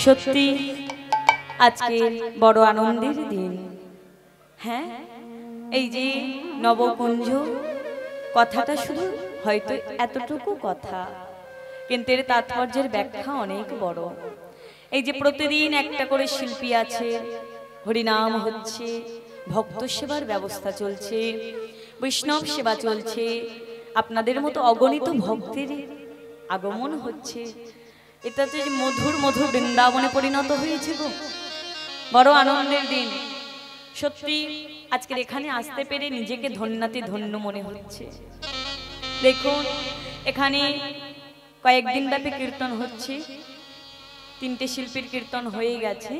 সত্যি আজকে বড় আনন্দের দিন। হ্যাঁ, এই যে নবকুঞ্জ কথাটা শুধু হয়তো এতটুকু কথা, কিন্তু এর তাৎপর্যের ব্যাখ্যা অনেক বড়। এই যে প্রতিদিন একটা করে শিল্পী আছে, হরিনাম হচ্ছে, ভক্ত সেবার ব্যবস্থা চলছে, বৈষ্ণব সেবা চলছে, আপনাদের মতো অগণিত ভক্তের আগমন হচ্ছে। এটা যে মধুর মধুর বৃন্দাবনে পরিণত হয়েছে গো, বড় আনন্দের দিন। সত্যি আজকের এখানে আসতে পেরে নিজেকে ধন্যাতে ধন্য মনে হচ্ছে। দেখুন এখানে কয়েকদিন ব্যাপী কীর্তন হচ্ছে, 3টে শিল্পীর কীর্তন হয়ে গেছে,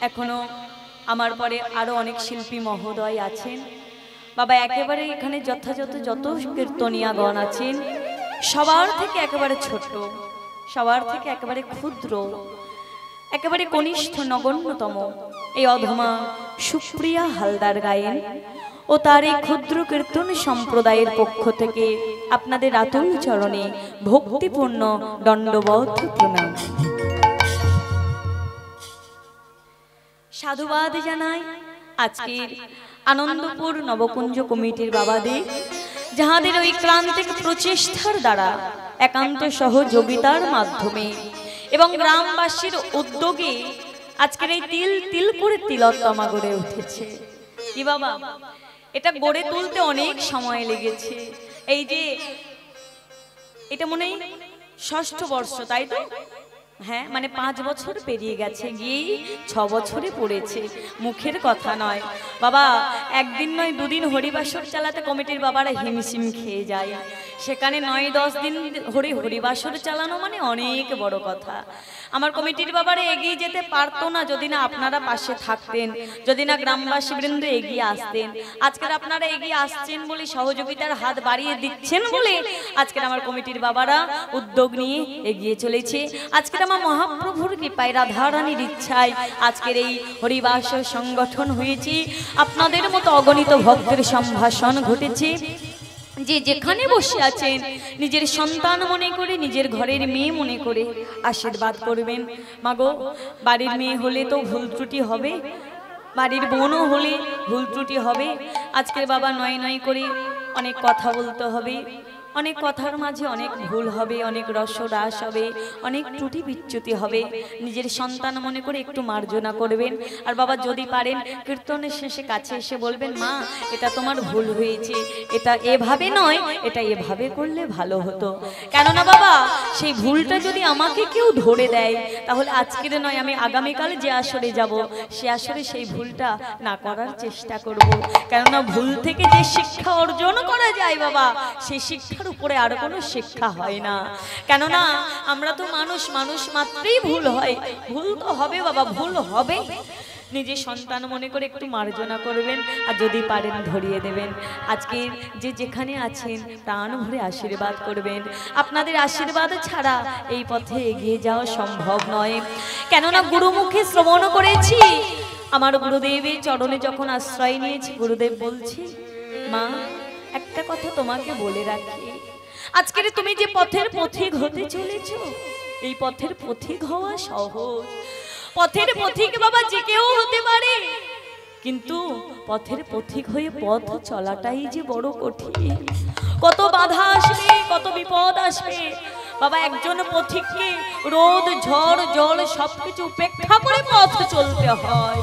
এখনো আমার পরে আরো অনেক শিল্পী মহোদয় আছেন। বাবা একেবারে এখানে যথাযথ যত কীর্তনিয়াগণ আছেন সবার থেকে একেবারে ছোট, সবার থেকে একেবারে ক্ষুদ্র, একেবারে কনিষ্ঠ নগণ্যতম এই অধমা সুপ্রিয়া হালদার গায়েন ও তার এই ক্ষুদ্র কীর্তন সম্প্রদায়ের পক্ষ থেকে আপনাদের আতুল চরণে ভক্তিপূর্ণ দণ্ডবধ প্রণাম। সাধুবাদ জানাই আজকের আনন্দপুর নবকুঞ্জ কমিটির বাবাদের, যাহাদের ওই ক্রান্তিক প্রচেষ্টার দ্বারা একান্ত সহযোগিতার মাধ্যমে এবং গ্রামবাসীর উদ্যোগে আজকের এই তিল তিল করে তিলোত্তমা গড়ে উঠেছে। কি বাবা, এটা গড়ে তুলতে অনেক সময় লেগেছে। এই যে এটা মনে হয় 6ষ্ঠ বর্ষ, তাই তো? হ্যাঁ, মানে 5 বছর পেরিয়ে গেছে, গিয়েই 6 বছরে পড়েছে, মুখের কথা নয় বাবা। একদিন নয় দুদিন হরিবাসর চালাতে কমিটির বাবারা হিমশিম খেয়ে যায়, সেখানে 9-10 দিন হরিবাসর চালানো মানে অনেক বড় কথা। আমার কমিটির বাবারা এগিয়ে যেতে পারতো না যদি না আপনারা পাশে থাকতেন, যদি না গ্রামবাসী বৃন্দ এগিয়ে আসতেন। আজকের আপনারা এগিয়ে আসছেন বলে, সহযোগিতার হাত বাড়িয়ে দিচ্ছেন বলে আজকের আমার কমিটির বাবারা উদ্যোগ নিয়ে এগিয়ে চলেছে। আজকের আমার মহাপ্রভুর কৃপায়, রাধারানীর ইচ্ছায় আজকের এই হরিবাসর সংগঠন হয়েছে। আপনাদের মতো অগণিত ভক্তের সম্ভাষণ ঘটেছে। যে যেখানে বসে আছেন নিজের সন্তান মনে করে, নিজের ঘরের মেয়ে মনে করে আশীর্বাদ করবেন। মাগো, বাড়ির মেয়ে হলে তো ভুল ত্রুটি হবে, বাড়ির বোনও হলে ভুল ত্রুটি হবে। আজকের বাবা নয় নয় করে অনেক কথা বলতে হবে, অনেক কথার মাঝে অনেক ভুল হবে, অনেক রসরাস হবে, অনেক ত্রুটি বিচ্যুতি হবে। নিজের সন্তান মনে করে একটু মার্জনা করবেন। আর বাবা যদি পারেন কীর্তনের শেষে কাছে এসে বলবেন, মা এটা তোমার ভুল হয়েছে, এটা এভাবে নয়, এটা এভাবে করলে ভালো হতো। কেননা বাবা সেই ভুলটা যদি আমাকে কেউ ধরে দেয়, তাহলে আজকের নয় আমি আগামীকাল যে আসরে যাব সে আসরে সেই ভুলটা না করার চেষ্টা করব। কেননা ভুল থেকে যে শিক্ষা অর্জন করা যায় বাবা, সেই শিক্ষা উপরে আর কোনো শিক্ষা হয় না। কেননা আমরা তো মানুষ, মানুষ মাত্রই ভুল হয়, ভুল তো হবে বাবা, ভুল হবে। নিজের সন্তান মনে করে একটু মার্জনা করবেন, আর যদি পারেন ধরিয়ে দেবেন। আজকে যে যেখানে আছেন প্রাণ ভরে আশীর্বাদ করবেন। আপনাদের আশীর্বাদ ছাড়া এই পথে এগিয়ে যাওয়া সম্ভব নয়। কেননা গুরুমুখে শ্রবণ করেছি, আমার গুরুদেবের চরণে যখন আশ্রয় নিয়েছি, গুরুদেব বলছি, মা একটা কথা তোমাকে বলে রাখি, আজকের তুমি যে পথের পথিক হতে চলেছ, এই পথের পথিক হওয়া সহজ। পথের পথিক বাবা যে কেউ হতে পারে, কিন্তু পথের পথিক হয়ে পথ চলাটাই যে বড় কঠিন। কত বাধা আসবে, কত বিপদ আসবে বাবা। একজন পথিককে রোদ ঝড় জল সবকিছু উপেক্ষা করে পথ চলতে হয়।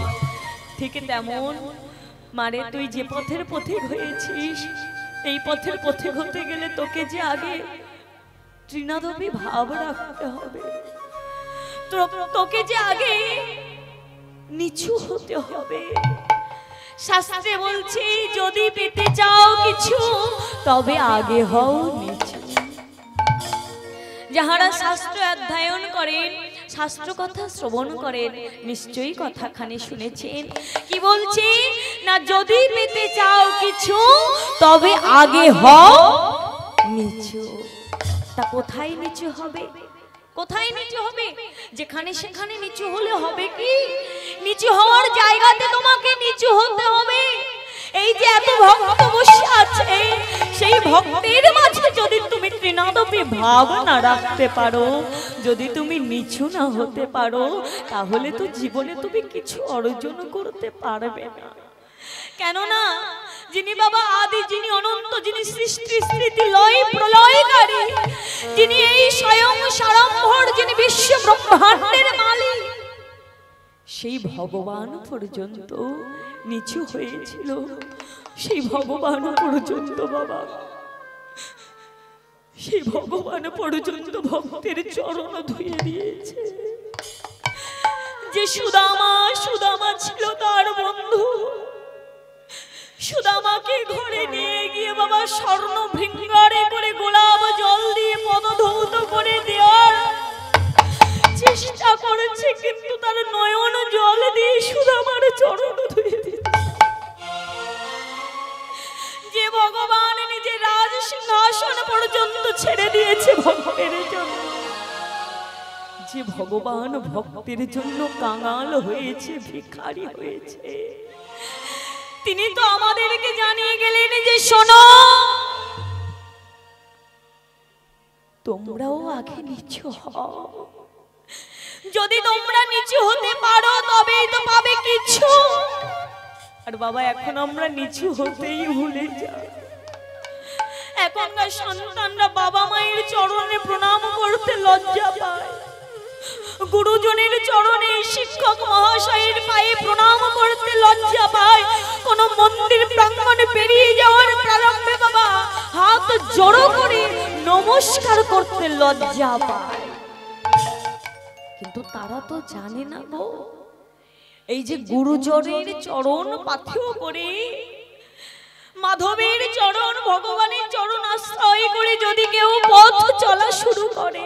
ঠিক তেমন মারে তুই যে পথের পথিক হয়েছিস, এই পথের পথিক হতে গেলে তোকে যে আগে তৃণাদপি ভাব রাখতে হবে, তোকে যে আগে নিচু হতে হবে। শাস্ত্রে বলছি, যদি পেতে চাও কিছু তবে আগে হও নিচু। যাহারা শাস্ত্র অধ্যয়ন করেন, শাস্ত্র কথা শ্রবণ করেন, নিশ্চয়ই কথাখানি শুনেছেন। কি বলছি না, যদি পেতে চাও কিছু তবে আগে হও নিচু। তা কোথায় নিচু হবে? কোথায় নিচু হবে? যেখানে সেখানে নিচু হলে হবে কি? নিচু হওয়ার জায়গাতে তোমাকে নিচু হতে হবে। এই যে এত ভক্ত বসে আছে, সেই ভক্তের মাঝে যদি তুমি তৃণাদপি ভাব না রাখতে পারো, যদি তুমি নিচু না হতে পারো, তাহলে তো জীবনে তুমি কিছু অর্জন করতে পারবে না। কেননা যিনি বাবা আদি, যিনি অনন্ত, যিনি সৃষ্টি স্থিতি লয় প্রলয়কারী, যিনি এই স্বয়ং সারম্ভর, যিনি বিশ্ব ব্রহ্মাণ্ডের মালিক, সেই ভগবান পর্যন্ত নিচু হয়েছিল। সেই ভগবান পর্যন্ত বাবা, সেই ভগবান পর্যন্ত ভক্তের চরণ ধুয়ে দিয়েছে। যে সুদামা ছিল তার বন্ধু, সুদামাকে ঘরে নিয়ে গিয়ে বাবা স্বর্ণ ভৃঙ্গারে করে গোলাপ জল দিয়ে পদধৌত করে দেওয়ার চেষ্টা করেছে, কিন্তু তার নয়ন জল দিয়ে সুদামার চরণ ধুয়ে দিয়েছে। যে ভগবান নিজের রাজ সিংহাসন পর্যন্ত ছেড়ে দিয়েছে ভক্তের জন্য, যে ভগবান ভক্তের জন্য কাঙাল হয়েছে, ভিখারি হয়েছে, তিনি তো আমাদেরকে জানিয়ে গেলেন যে শোনো, তোমরাও আগে নিচু হও। যদি তোমরা নিচু হতে পারো তবেই তো পাবে কিছু। আর বাবা এখন আমরা নিচু হতেই ভুলে যাই। এখনকার সন্তানরা বাবা মায়ের চরণে প্রণাম করতে লজ্জা পায়, গুরুজনের চরণে, শিক্ষক মহাশয়ের পায়ে প্রণাম করতে লজ্জা পায়। কোন মন্দির প্রাঙ্গণে বেরিয়ে যাওয়ার প্রারম্ভে বাবা হাত জড়ো করে নমস্কার করতে লজ্জা পায়। কিন্তু তারা তো জানে না গো, এই যে গুরুজনের চরণ পাথেয় করে, মাধবের চরণ, ভগবানের চরণ আশ্রয় করে যদি কেউ পথ চলা শুরু করে,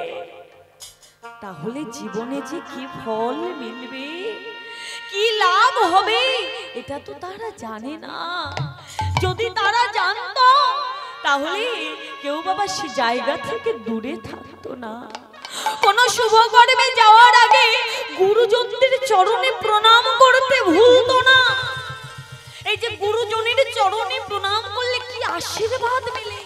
তাহলে জীবনে যে কি ফল মিলবে, কি লাভ হবে, এটা তো তারা জানে না। যদি তারা জানতো তাহলে কেউ বাবা সে জায়গা থেকে দূরে থাকতো না। কোন শুভ কর্মে যাওয়ার আগে গুরুজনদের চরণে প্রণাম করতে ভুলতো না। এই যে গুরুজনের চরণে প্রণাম করলে কি আশীর্বাদ মেলে,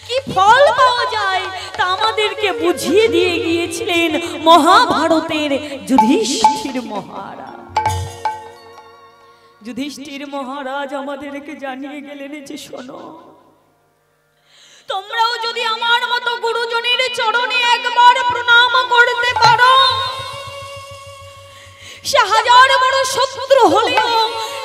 কি ফল পাওয়া যায়, তা আমাদেরকে বুঝিয়ে দিয়ে গিয়েছিলেন মহাভারতের যুধিষ্ঠির মহারাজ। যুধিষ্ঠির মহারাজ আমাদেরকে জানিয়ে গেলেন যে শোনো, তোমরাও যদি আমার মতো গুরুজনের চরণে একবার প্রণাম করতে পারো, সে হাজার বড় শত্রু হলেও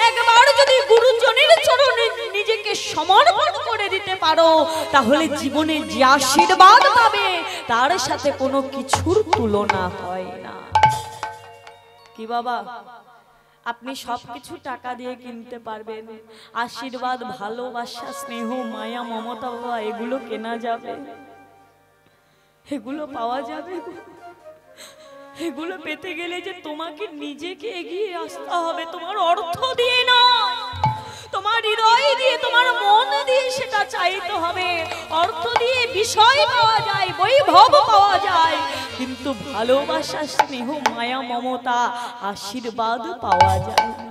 একবার যদি গুরুজনের চরণে নিজেকে সমর্পণ করে দিতে পারো, তাহলে জীবনে যে আশীর্বাদ পাবে তার সাথে কোনো কিছুর তুলনা হয় না। কি বাবা, আপনি সবকিছু টাকা দিয়ে কিনতে পারবেন, আশীর্বাদ, ভালোবাসা, স্নেহ, মায়া, মমতা বাবা এগুলো কেনা যাবে? এগুলো পাওয়া যাবে? এগুলো পেতে গেলে যে তোমাকে নিজেকে এগিয়ে আসতে হবে, তোমার অর্থ দিয়ে নয়, তোমার হৃদয় দিয়ে, তোমার মন দিয়ে সেটা চাইতে হবে। অর্থ দিয়ে বিষয় পাওয়া যায়, বৈভব পাওয়া যায়, কিন্তু ভালোবাসা, স্নেহ, মায়া, মমতা, আশীর্বাদ পাওয়া যায় না।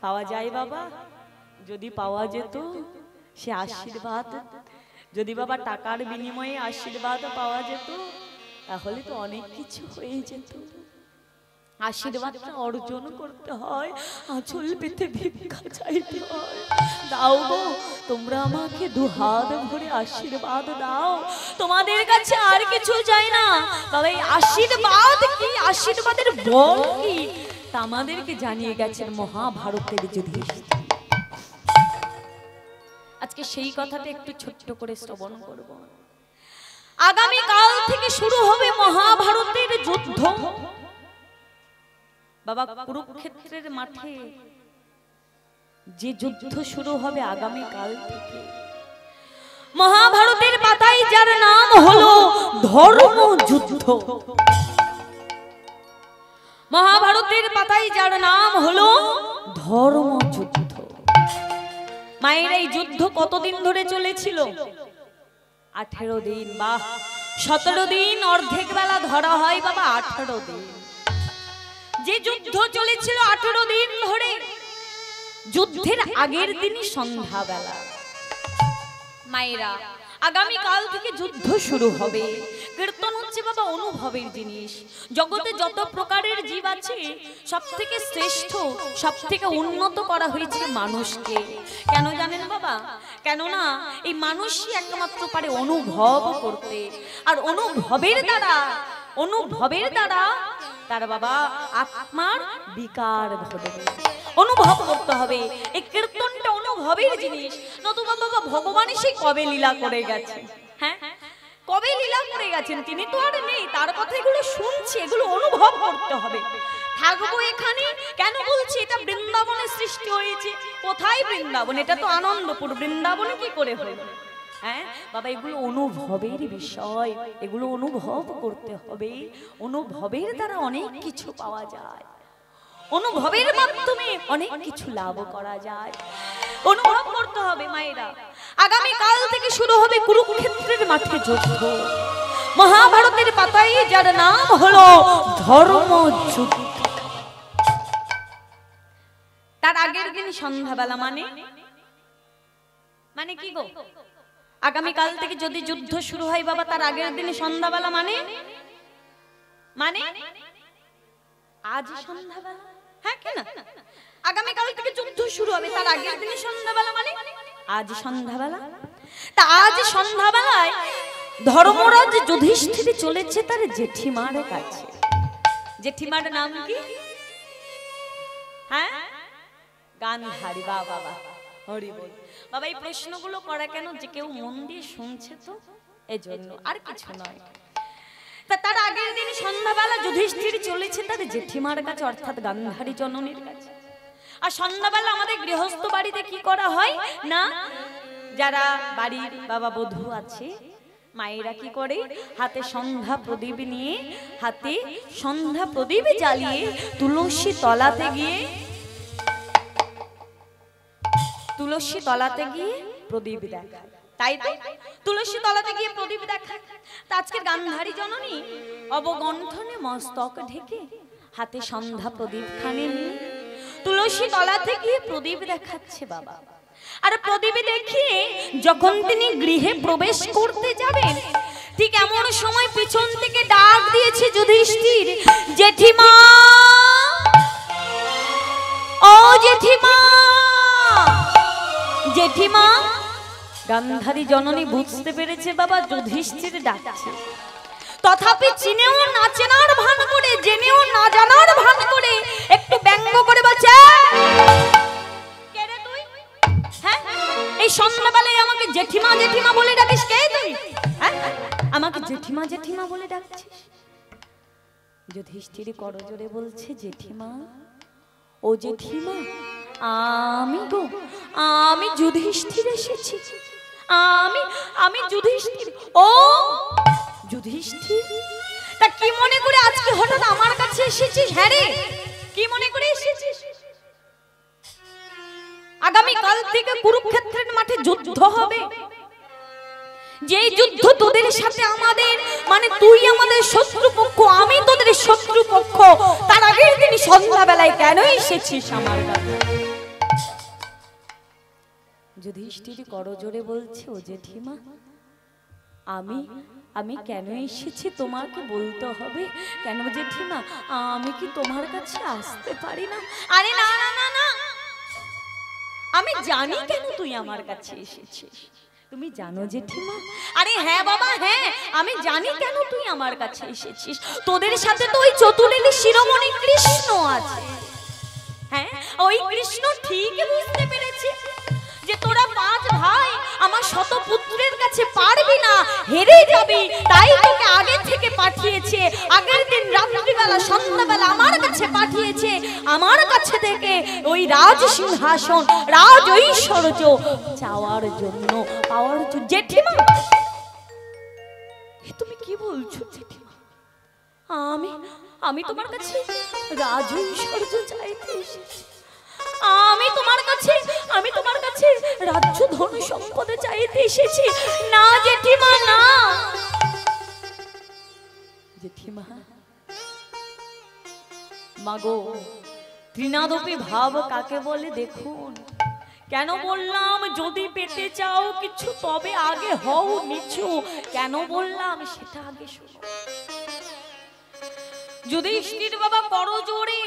পাওয়া যায় বাবা? যদি পাওয়া যেত সে আশীর্বাদ, যদি বাবা টাকার বিনিময়ে আশীর্বাদ পাওয়া যেত, তাহলে তো অনেক কিছু হয়ে যেত। আশীর্বাদটা অর্জন করতে হয়, আঁচল পেতে ভিক্ষা চাইতে হয়। দাও গো, তোমরা আমাকে দুহাত ভরে আশীর্বাদ দাও, তোমাদের কাছে আর কিছু চাই না বাবা। এই আশীর্বাদ কি, আশীর্বাদের বল কি, তা আমাদেরকে জানিয়ে গেছেন মহাভারতের যুধিষ্ঠির। আজকে সেই কথাটা একটু ছোট্ট করে শ্রবণ করব। আগামী কাল থেকে শুরু হবে মহাভারতের যুদ্ধ বাবা। কুরুক্ষেত্রের মাঠে যে যুদ্ধ শুরু হবে আগামী কাল থেকে, মহাভারতের পাতায় যার নাম হলো ধর্মযুদ্ধ। মহাভারতের পাতায় যার নাম হলো ধর্মযুদ্ধ। মায়ের এই যুদ্ধ কতদিন ধরে চলেছিল? 18 দিন বা 17 দিন, অর্ধেক বেলা ধরা হয় বাবা 18 দিন। যে যুদ্ধ চলেছিল 18 দিন ধরে, যুদ্ধের আগের দিনই সন্ধ্যাবেলা মায়েরা আগামী কাল থেকে যুদ্ধ শুরু হবে। কীর্তন হচ্ছে বাবা অনুভবের জিনিস। জগতে যত প্রকারের জীব আছে সব থেকে শ্রেষ্ঠ, সব থেকে উন্নত করা হয়েছে মানুষকে। কেন জানেন বাবা? কেননা এই মানুষই একমাত্র পারে অনুভব করতে, আর অনুভবের দ্বারা তার বাবা আত্মার বিকার ঘটবে। অনুভব করতে হবে। এই কীর্তনটা অনুভবের জিনিস। নতুবা বাবা ভগবানই সেই কবে লীলা করে গেছেন, হ্যাঁ কবে লীলা করে গেছেন, তিনি তো আর নেই। তার কথা এগুলো শুনছি, এগুলো অনুভব করতে হবে। থাকবো এখানে কেন বলছি? এটা বৃন্দাবনে সৃষ্টি হয়েছে। কোথায় বৃন্দাবন? এটা তো আনন্দপুর। বৃন্দাবনে কি করে হলো? হ্যাঁ বাবা, এগুলো অনুভবের বিষয়, এগুলো অনুভব করতে হবে। অনুভবের দ্বারা অনেক কিছু পাওয়া যায়, অনুভবের মাধ্যমে অনেক কিছু লাভ করা যায়। অনুভব করতে হবে মায়েরা। আগামী কাল থেকে শুরু হবে কুরুক্ষেত্রের মাঠে যুদ্ধ। মহাভারতের পাতায় যার নাম হলো ধর্মযুদ্ধ। তার আগের দিন সন্ধ্যাবেলা মানে কি গো? আগামী কাল থেকে যদি যুদ্ধ শুরু হয় বাবা, তার আগের দিন সন্ধ্যাবেলা মানে আজ সন্ধ্যাবেলা, হ্যাঁ কেন? আগামী কাল থেকে যুদ্ধ শুরু হবে, তার আগের দিন সন্ধ্যাবেলা মানে আজ সন্ধ্যাবেলা। তা আজ সন্ধ্যাবেলায় ধর্মরাজ যুধিষ্ঠির চলেছে তার জেঠিমার কাছে। জেঠিমার নাম কি? হ্যাঁ গান্ধারী। বাবা হরি বল। বাবা এই প্রশ্নগুলো করা কেন? যে কেউ মন দিয়ে শুনছে তো, এজন্য, আর কিছু নয়। তার আগের দিন সন্ধ্যাবেলা যুধিষ্ঠির চলেছে তার জেঠিমার কাছে, অর্থাৎ গান্ধারী জননীর কাছে। আর সন্ধ্যাবেলা আমাদের গৃহস্থ বাড়িতে কি করা হয় না, যারা বাড়ির বাবা বধূ আছে মায়েরা কি করে, হাতে সন্ধ্যা প্রদীপ নিয়ে, হাতে সন্ধ্যা প্রদীপ জ্বালিয়ে তুলসী তলাতে গিয়ে প্রদীপ দেখায়। তাই তো তুলসী তলাতে গিয়ে প্রদীপ দেখায়। তা আজকের গান্ধারী জননী অবগণ্ঠনে মস্তক ঢেকে হাতে সন্ধ্যা প্রদীপ খানে নিয়ে তুলসী তলাতে গিয়ে প্রদীপ দেখাচ্ছে বাবা। আর প্রদীপ দেখিয়ে যখন তিনি গৃহে প্রবেশ করতে যাবেন, ঠিক এমন সময় পিছন থেকে ডাক দিয়েছে যুধিষ্ঠির, জেঠিমা, ও জেঠিমা, জেঠিমা। গান্ধারী জননী বুঝতে পেরেছে বাবা যুধিষ্ঠির ডাকছে, তথাপি চিনেও না চেনার ভান করে, জেনেও না জানার ভান করে একটু ব্যঙ্গ করে বলছে, কে রে তুই? হ্যাঁ এই সন্ধ্যাবেলায় আমাকে জেঠিমা জেঠিমা বলে ডাকিস? কে তুই? হ্যাঁ আমাকে জেঠিমা জেঠিমা বলে ডাকছিস? যুধিষ্ঠির করজোড়ে বলছে, জেঠিমা, ও জেঠিমা, আমি যুধিষ্ঠির এসেছি। আমি যুধিষ্ঠির। ও যুধিষ্ঠির, তা কি মনে করে আজকে হঠাৎ আমার কাছে এসেছিস? হ্যাঁ রে, কি মনে করে এসেছিস? আগামী কাল থেকে কুরুক্ষেত্রের মাঠে যুদ্ধ হবে। যে যুদ্ধ তোদের সাথে আমাদের, মানে তুই আমাদের শত্রুপক্ষ, আমি তোদের শত্রুপক্ষ, তার আগের দিন সন্ধ্যাবেলায় কেন এসেছিস আমার কাছে? যুধিষ্ঠির করজোড়ে বলছে, ও জেঠিমা, আমি কেন এসেছি তোমাকে বলতে হবে। কেন জেঠিমা, আমি কি তোমার কাছে আসতে পারি না? আরে না না না না, আমি জানি কেন তুই আমার কাছে এসেছিস। তুমি জানো জেঠিমা? আরে হ্যাঁ বাবা, হ্যাঁ আমি জানি কেন তুই আমার কাছে এসেছিস। তোদের সাথে তো ওই চতুরেলি শিরোমণি কৃষ্ণ আছে। হ্যাঁ ওই কৃষ্ণ ঠিকই বুঝতে পেরেছে যে তোরা পাঁচ ভাই আমার শতপুত্রের কাছে পারবি না, হেরে যাবি, তাই তোকে আগে থেকে পাঠিয়েছে। আগের দিন রাত্রিবেলা সন্ধ্যাবেলা আমার কাছে পাঠিয়েছে, আমার কাছে থেকে ওই রাজ সিংহাসন, রাজ ঐশ্বর্য চাওয়ার জন্য, পাওয়ার জন্য। জেঠিমা, তুমি কি বলছো জেঠিমা? আমি তোমার কাছে রাজ ঐশ্বর্য চাইতে এসেছি। আমি তোমার কাছে রাজ্য ধন সম্পদে চাইতে এসেছি। না জেঠিমা, না জেঠিমা, মাগো ত্রিনাদপি ভাব কাকে বলে দেখুন। কেন বললাম যদি পেতে চাও কিছু তবে আগে হও নিচু, কেন বললাম সেটা আগে শোনো। যুধিষ্ঠির বাবা বড় জোরে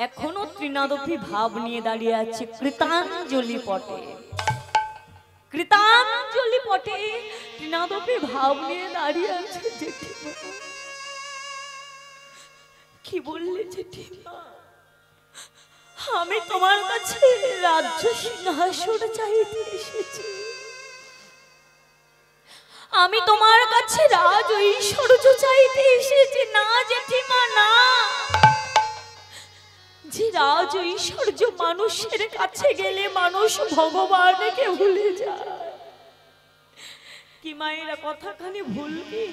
এখনো ত্রিনাদপি ভাব নিয়ে দাঁড়িয়ে আছে কৃতাঞ্জলি পটে। কৃতাঞ্জলি পটে ত্রিনাদপি ভাব নিয়ে দাঁড়িয়ে আছে। জেঠিমা কি বললে জেঠিমা? আমি তোমার কাছে রাজ্য সিংহাসন চাইতে এসেছি, আমি তোমার কাছে রাজ ঐশ্বর্য চাইতে এসেছি। না জেঠিমা না, যে রাজ ঐশ্বর্য মানুষের কাছে গেলে মানুষ ভগবানকে ভুলে যায়। কি মায়েরা কথাখানি ভুলবি?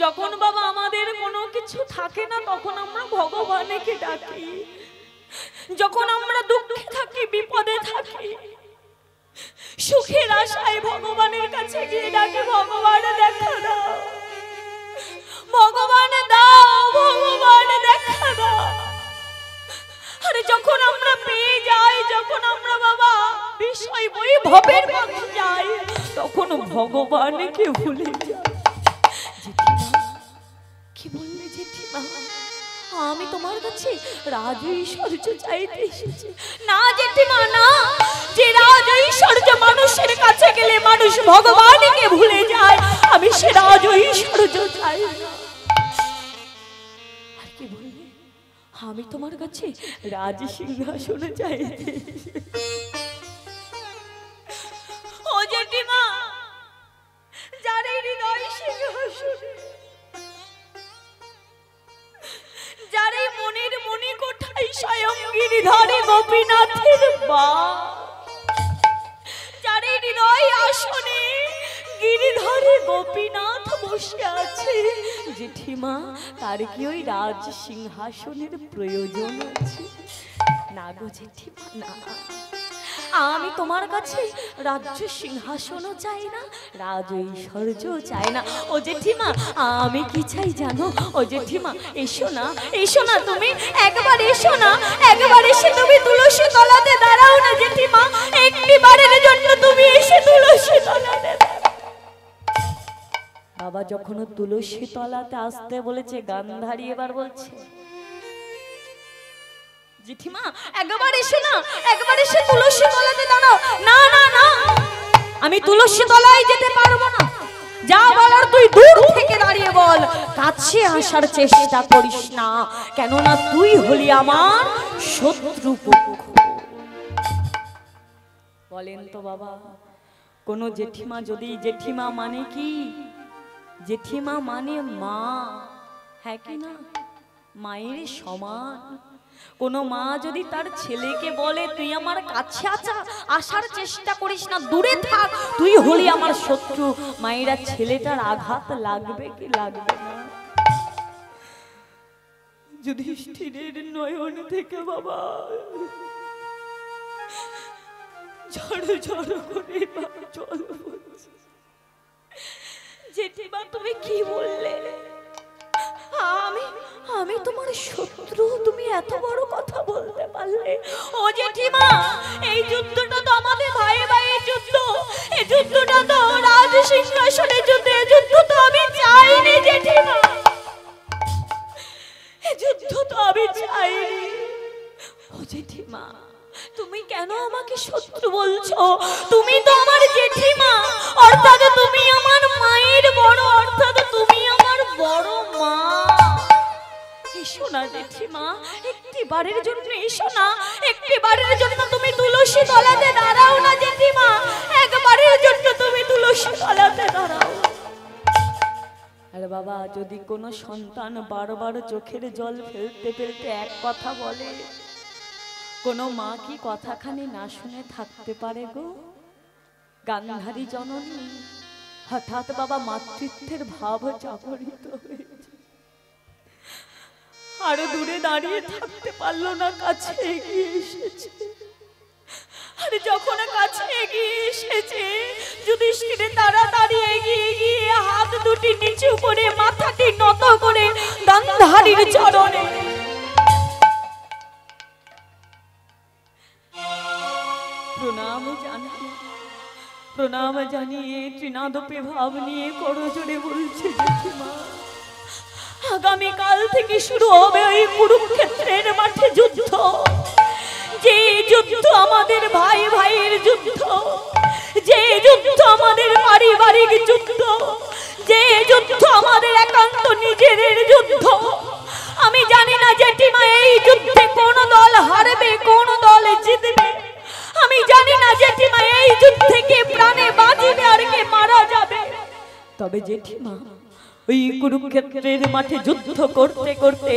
যখন বাবা আমাদের কোনো কিছু থাকে না তখন আমরা ভগবানকে ডাকি, যখন আমরা দুঃখে থাকি বিপদে থাকি সুখের আশায় ভগবানের কাছে গিয়ে ডাকি ভগবান দেখা দাও, ভগবান দাও, ভগবান দেখা দাও। আরে যখন আমরা পেয়ে যাই, যখন আমরা বাবা বিষয় বৈভবের মধ্যে যাই তখন ভগবানকে ভুলে যাই। কি বললে জেঠিমা? আমি তোমার কাছে রাজ ঐশ্বর্য চাইতে এসেছি। না জেঠিমা না, যে রাজ ঐশ্বর্য মানুষের কাছে গেলে মানুষ ভগবানকে ভুলে যায়, আমি সে রাজ ঐশ্বর্য চাই না। আর কি বললে? আমি তোমার কাছে রাজ সিংহাসন চাইতে। ও জেঠিমা, যার হৃদয় সিংহাসনে, যার মনের মনি কোঠায় স্বয়ং গিরিধারী গোপীনাথের বাস, যার হৃদয় আসনে গিরিধারী গোপীনাথ বসে আছে, জেঠিমা তার কি ওই রাজ সিংহাসনের প্রয়োজন আছে? না গো জেঠিমা না, আমি তোমার কাছে রাজ্য সিংহাসনও চাই না, রাজ ঐশ্বর্য চাই না। ও জেঠিমা আমি কি চাই জানো? ও জেঠিমা এসো না, এসো না, তুমি একবার এসো না, একবার এসে তুমি তুলসী তলাতে দাঁড়াও না জেঠিমা, একটি বারের জন্য তুমি এসে তুলসী তলাতে। বাবা যখন তুলসী তলাতে আসতে বলেছে গান্ধারী এবার বলছে জেঠিমা একবার এসো না, একবার এসে তুলসী তলাতে দাঁড়াও। না না না, আমি তুলসী তলায় যেতে পারবো না, যা বলার তুই দূর থেকে দাঁড়িয়ে বল, কাছে আসার চেষ্টা করিস না, কেননা তুই হলি আমার শত্রু পক্ষ। বলেন তো বাবা, কোন জেঠিমা যদি, জেঠিমা মানে কি? জেঠিমা মানে মা, হ্যাঁ কি না? মায়ের সমান। কোন মা যদি তার ছেলেকে বলে তুই আমার কাছে আসার চেষ্টা করিস না, দূরে থাক, তুই হলি আমার শত্রু, মায়েরা ছেলেটার আঘাত লাগবে কি লাগবে না? যুধিষ্ঠিরের নয়ন থেকে বাবা ঝড় ঝড় করে জল পড়ছে। জেঠিমা তুমি কি বললে? আমি তোমার শত্রু, তুমি এত বড় কথা বলতে পারলে? ও জেঠিমা এই যুদ্ধটা তো আমাদের ভাই ভাইয়ের যুদ্ধ, এই যুদ্ধটা তো রাজ সিংহাসনের যুদ্ধ, এই যুদ্ধ তো আমি চাইনি জেঠিমা, এই যুদ্ধ তো আমি চাইনি। ও জেঠিমা তুমি কেন আমাকে শত্রু বলছো? তুমি তো আমার জেঠিমা, অর্থাৎ তুমি আমার মায়ের বড়, অর্থাৎ তুমি আমার বড় মা। এসো না জেঠিমা, একটি বারের জন্য এসো না, একটি বারের জন্য তুমি তুলসী তলাতে দাঁড়াও না জেঠিমা, একবারের জন্য তুমি তুলসী তলাতে দাঁড়াও। আরে বাবা যদি কোনো সন্তান বারবার চোখের জল ফেলতে ফেলতে এক কথা বলে, কোনো মা কি কথাখানি না শুনে থাকতে পারে গো? গান্ধারী জননী হঠাৎ বাবা মাতৃত্বের ভাব জাগরিত হয়েছে, আরো দূরে দাঁড়িয়ে থাকতে পারলো না, কাছে এগিয়ে এসেছে। আরে যখন কাছে এগিয়ে এসেছে যুধিষ্ঠিরের তাড়াতাড়ি এগিয়ে গিয়ে হাত দুটি নিচু করে মাথাটি নত করে গান্ধারীর চরণে প্রণাম জানিয়ে ত্রিনাদপে ভাব নিয়ে করজোড়ে বলছে, জেঠিমা আগামীকাল থেকে শুরু হবে ওই কুরুক্ষেত্রের মাঠে যুদ্ধ। যে যুদ্ধ আমাদের ভাই ভাইয়ের যুদ্ধ, যে যুদ্ধ আমাদের পারিবারিক যুদ্ধ, যে যুদ্ধ আমাদের একান্ত নিজেদের যুদ্ধ। আমি জানি না জেঠিমা এই যুদ্ধে কোন দল হারবে কোন দল জিতবে। আমি জানি না জেঠিমা এই যুদ্ধে কে প্রাণে বাঁচবে আর কে মারা যাবে। তবে জেঠিমা ওই কুরুক্ষেত্রের মাঠে যুদ্ধ করতে করতে,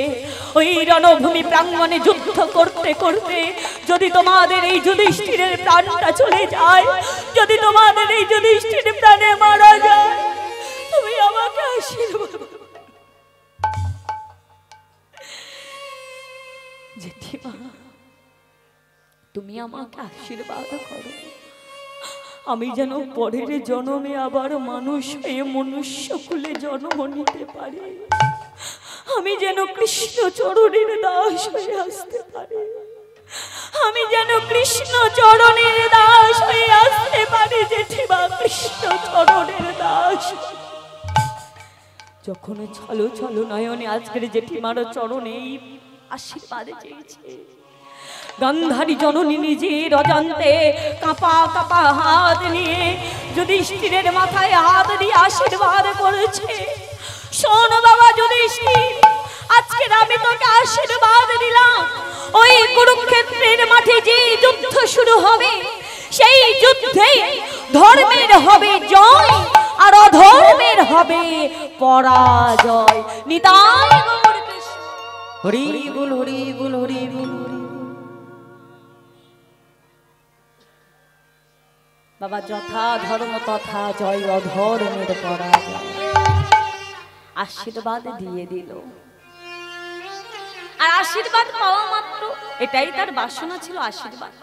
ওই রণভূমি প্রাঙ্গণে যুদ্ধ করতে করতে যদি তোমাদের এই যুধিষ্ঠিরের প্রাণটা চলে যায়, যদি তোমাদের এই যুধিষ্ঠির প্রাণে মারা যায়, তুমি আমাকে আশীর্বাদ জেঠিমা, তুমি আমাকে আশীর্বাদ করো। আমি যেন পরের জন্মে আবার মানুষ হয়ে মনুষ্য কুলে জন্ম নিতে পারি। আমি যেন কৃষ্ণ চরণের দাস হয়ে আসতে পারি। আমি যেন কৃষ্ণ চরণের দাস হয়ে আসতে পারি জেঠিমা, কৃষ্ণ চরণের দাস। যখন ছলো ছলো নয়নে আজকের জেঠিমার চরণে আশীর্বাদ চেয়েছে, গান্ধারী জননী নিজের অজান্তে কাঁপা কাঁপা হাত নিয়ে যুধিষ্ঠিরের মাথায় হাত দিয়ে আশীর্বাদ করেছে। শোন বাবা যুধিষ্ঠির, আজকের আমি তোকে আশীর্বাদ দিলাম। ওই কুরুক্ষেত্রের মাঠে যে যুদ্ধ শুরু হবে, সেই যুদ্ধে ধর্মের হবে জয় আর অধর্মের হবে পরাজয়। নিতাই গৌর কৃষ্ণ। হরি বল হরি বল হরি বল। বাবা যথা ধর্ম তথা জয়, অধর্মের পরাজয়। আশীর্বাদ দিয়ে দিল। আর আশীর্বাদ পাওয়া মাত্র এটাই তার বাসনা ছিল, আশীর্বাদ।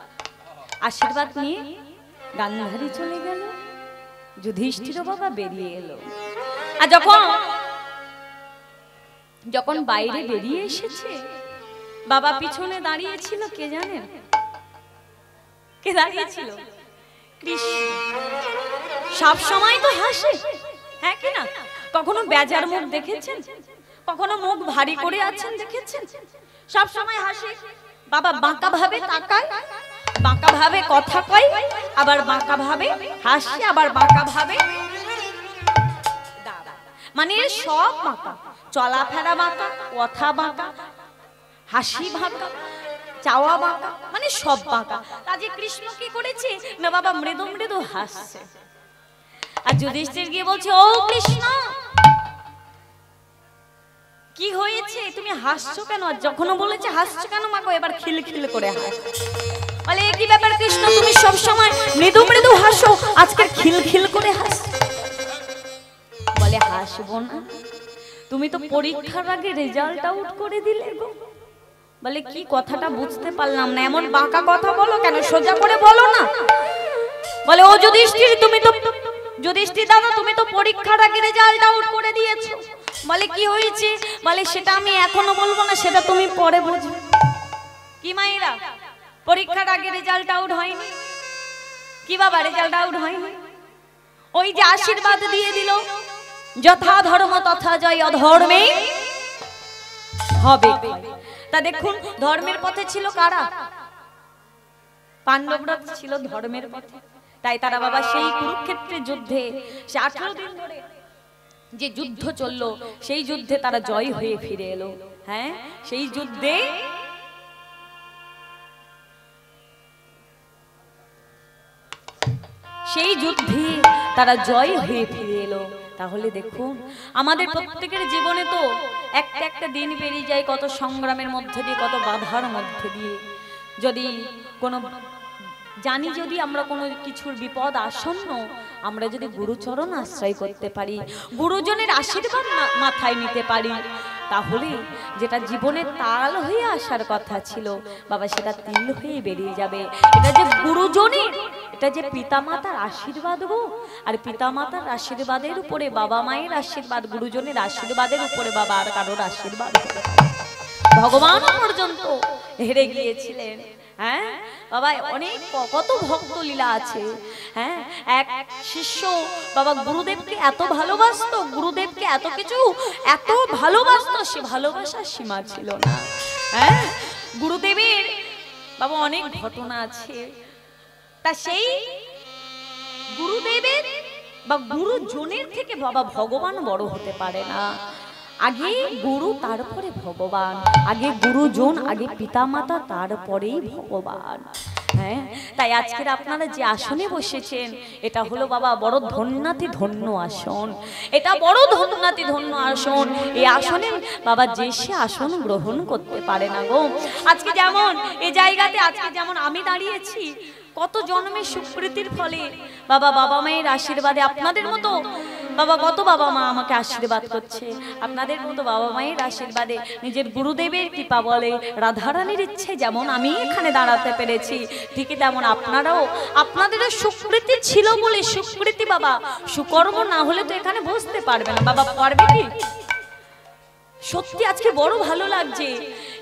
আশীর্বাদ নিয়ে গান্ধারী চলে গেল, যুধিষ্ঠির বাবা বেরিয়ে এলো। আর যখন বাইরে বেরিয়ে এসেছে, বাবা পিছনে দাঁড়িয়েছিল কে জানেন? কে দাঁড়িয়েছিল? কৃষ্ণ। সব সময় তো হাসে, হ্যাঁ কি না? কখনো বেজার মুখ দেখেছেন? কখনো মুখ ভারী করে আছেন দেখেছেন? সব সময় হাসে। বাবা বাঁকা ভাবে তাকায়, বাঁকা ভাবে কথা কয়, আবার বাঁকা ভাবে হাসে, আবার বাঁকা ভাবে, মানে সব বাঁকা। চলাফেরা বাঁকা, কথা বাঁকা, হাসি বাঁকা, চাওয়া বাঁকা, মানে সব বাঁকা। কাজে কৃষ্ণ কি করেছে না বাবা মৃদু মৃদু হাসছে। আর যুধিষ্ঠির গিয়ে বলছে, ও কৃষ্ণ কি হয়েছে, তুমি হাসছো কেন? আর যখনও বলেছে হাসছো কেন মাগো, এবার খিলখিল করে হাসে। বলে কি ব্যাপার কৃষ্ণ, তুমি সব সময় মৃদু মৃদু হাসো, আজকে খিলখিল করে হাসো। বলে হাসবো না, তুমি তো পরীক্ষার আগে রেজাল্ট আউট করে দিলে গো। বলে কি কথাটা বুঝতে পারলাম না, এমন বাঁকা কথা বলো কেন, সোজা করে বলো না। বলে ও যুধিষ্ঠির, তুমি তো যুধিষ্ঠির দাদা, তুমি তো পরীক্ষার আগে রেজাল্ট আউট করে দিয়েছো। বলে কি হয়েছে? বলে সেটা আমি এখনো বলবো না, সেটা তুমি পরে বুঝবে। কি মায়েরা, পরীক্ষার আগে রেজাল্ট আউট হয়নি? কি বাবা রেজাল্ট আউট হয়নি? ওই যে আশীর্বাদ দিয়ে দিল, যথা ধর্ম তথা জয়, অধর্মে হবে। তা দেখুন ধর্মের পথে ছিল কারা? পাণ্ডবরা ছিল ধর্মের পথে। তাই তারা বাবা সেই কুরুক্ষেত্রের যুদ্ধে, সে 18 দিন ধরে যে যুদ্ধ চললো, সেই যুদ্ধে তারা জয় হয়ে ফিরে এলো। হ্যাঁ, সেই যুদ্ধে তারা জয় হয়ে ফিরে এলো। তাহলে দেখুন আমাদের প্রত্যেকের জীবনে তো একটা একটা দিন পেরিয়ে যায় কত সংগ্রামের মধ্যে দিয়ে, কত বাধার মধ্যে দিয়ে। যদি কোনো জানি, যদি আমরা কোনো কিছুর বিপদ আসন্ন, আমরা যদি গুরুচরণ আশ্রয় করতে পারি, গুরুজনের আশীর্বাদ মাথায় নিতে পারি, তাহলে যেটা জীবনের তাল হয়ে আসার কথা ছিল বাবা, সেটা তিল হয়ে বেরিয়ে যাবে। এটা যে গুরুজনের, এটা যে পিতামাতার আশীর্বাদ গো। আর পিতামাতার আশীর্বাদের উপরে, বাবা মায়ের আশীর্বাদ, গুরুজনের আশীর্বাদের উপরে বাবা আর কারোর আশীর্বাদ। ভগবান পর্যন্ত হেরে গিয়েছিলেন, হ্যাঁ বাবা, অনেক কত ভক্ত লীলা আছে। হ্যাঁ, এক শিষ্য বাবা গুরুদেবকে এত ভালোবাসতো, গুরুদেবকে এত কিছু এত ভালোবাসতো, সে ভালোবাসার সীমা ছিল না। হ্যাঁ, গুরুদেবের বাবা অনেক ঘটনা আছে। তা সেই গুরুদেবের বা গুরুজনের থেকে বাবা ভগবান বড় হতে পারে না। আগে গুরু, তারপরে ভগবান। আগে গুরুজন, আগে পিতামাতা, তারপরেই ভগবান। হ্যাঁ, তাই আজকের আপনারা যে আসনে বসেছেন, এটা হলো বাবা বড় ধন্যাতি ধন্য আসন। এটা বড় ধন্যাতি ধন্য আসন। এই আসনে বাবা যে সে আসন গ্রহণ করতে পারে না গো। আজকে যেমন এই জায়গাতে আজকে যেমন আমি দাঁড়িয়েছি, কত জন্মের সুকৃতির ফলে বাবা বাবা মায়ের আশীর্বাদে, আপনাদের মতো বাবা কত বাবা মা আমাকে আশীর্বাদ করছে, আপনাদের মতো বাবা মায়ের আশীর্বাদে, নিজের গুরুদেবের কৃপা বলে, রাধারানীর ইচ্ছে যেমন আমি এখানে দাঁড়াতে পেরেছি, ঠিক তেমন আপনারাও, আপনাদেরও সুকৃতি ছিল বলে, সুকৃতি বাবা, সুকর্ম না হলে তো এখানে বসতে পারবে না বাবা, পারবে কি? সত্যি আজকে বড় ভালো লাগছে।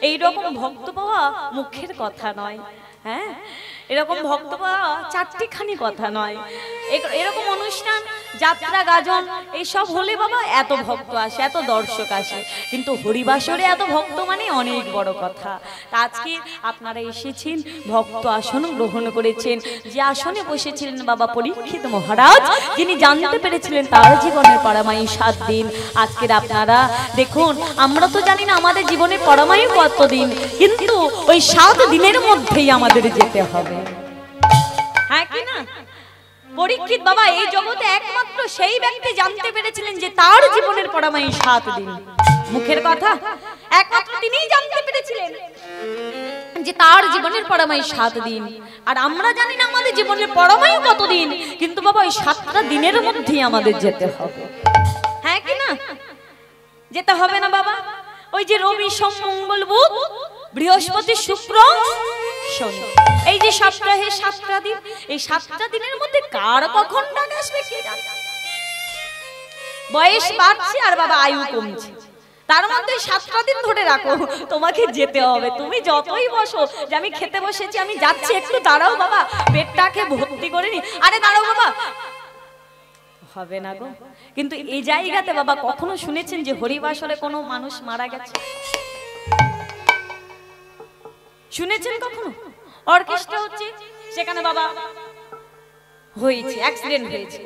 এইরকম ভক্ত পাওয়া মুখের কথা নয়। হ্যাঁ, এরকম ভক্ত পাওয়া চারটিখানি কথা নয়। এরকম অনুষ্ঠান, যাত্রা, গাজন এইসব হলে বাবা এত ভক্ত আসে, এত দর্শক আসে, কিন্তু হরিবাসরে এত ভক্ত মানে অনেক বড় কথা। তা আজকে আপনারা এসেছেন, ভক্ত আসন গ্রহণ করেছেন। যে আসনে বসেছিলেন বাবা পরীক্ষিত মহারাজ, যিনি জানতে পেরেছিলেন তার জীবনের পরমায়ু 7 দিন। আজকের আপনারা দেখুন, আমরা তো জানি না আমাদের জীবনের পরমায়ু কত দিন, কিন্তু ওই 7 দিনের মধ্যেই আমাদের যেতে হবে। হ্যাঁ কি না? পরীক্ষিত বাবা এই জগতে একমাত্র সেই ব্যক্তি জানতে পেরেছিলেন যে তার জীবনের পরমায়ু 7 দিন। মুখের কথা, একমাত্র তিনিই জানতে পেরেছিলেন যে তার জীবনের পরমায়ু 7 দিন। আর আমরা জানি না আমাদের জীবনের পরমায়ু কতদিন, কিন্তু বাবা ওই 7টা দিনের মধ্যেই আমাদের যেতে হবে। হ্যাঁ কি না? যেতে হবে না বাবা? ওই যে রবি, সোম, মঙ্গল, বুধ, বৃহস্পতি, শুক্র, শনি, এই যে সপ্তাহে 7টা দিন, এই 7টা দিনের মধ্যে কার কখন ডাক আসবে কে জানে। বয়স বাড়ছে আর বাবা আয়ু কমছে, তার মধ্যে 7টা দিন ধরে রাখো, তোমাকে যেতে হবে। তুমি যতই বসো যে আমি খেতে বসেছি, আমি যাচ্ছি, একটু দাঁড়াও বাবা, পেটটাকে ভর্তি করে নি, আরে দাঁড়াও বাবা, হবে না গো। কিন্তু এই জায়গাতে বাবা কখনো শুনেছেন যে হরিবাসরে কোনো মানুষ মারা গেছে? শুনেছেন কখনো? অর্কেস্ট্রা হচ্ছে, সেখানে বাবা হয়েছে, অ্যাক্সিডেন্ট হয়েছে।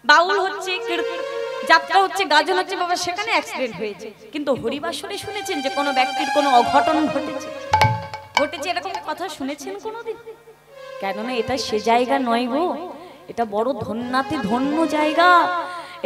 বাউল হচ্ছে, যাত্রা হচ্ছে, গাজন হচ্ছে বাবা, সেখানে অ্যাক্সিডেন্ট হয়েছে। কিন্তু হরিবাসরে শুনেছেন যে কোনো ব্যক্তির কোনো অঘটন ঘটেছে? ঘটেছে এরকম কথা শুনেছেন কোনোদিন? কেননা এটা সে জায়গা নয় গো, এটা বড় ধন্যাতি ধন্য জায়গা,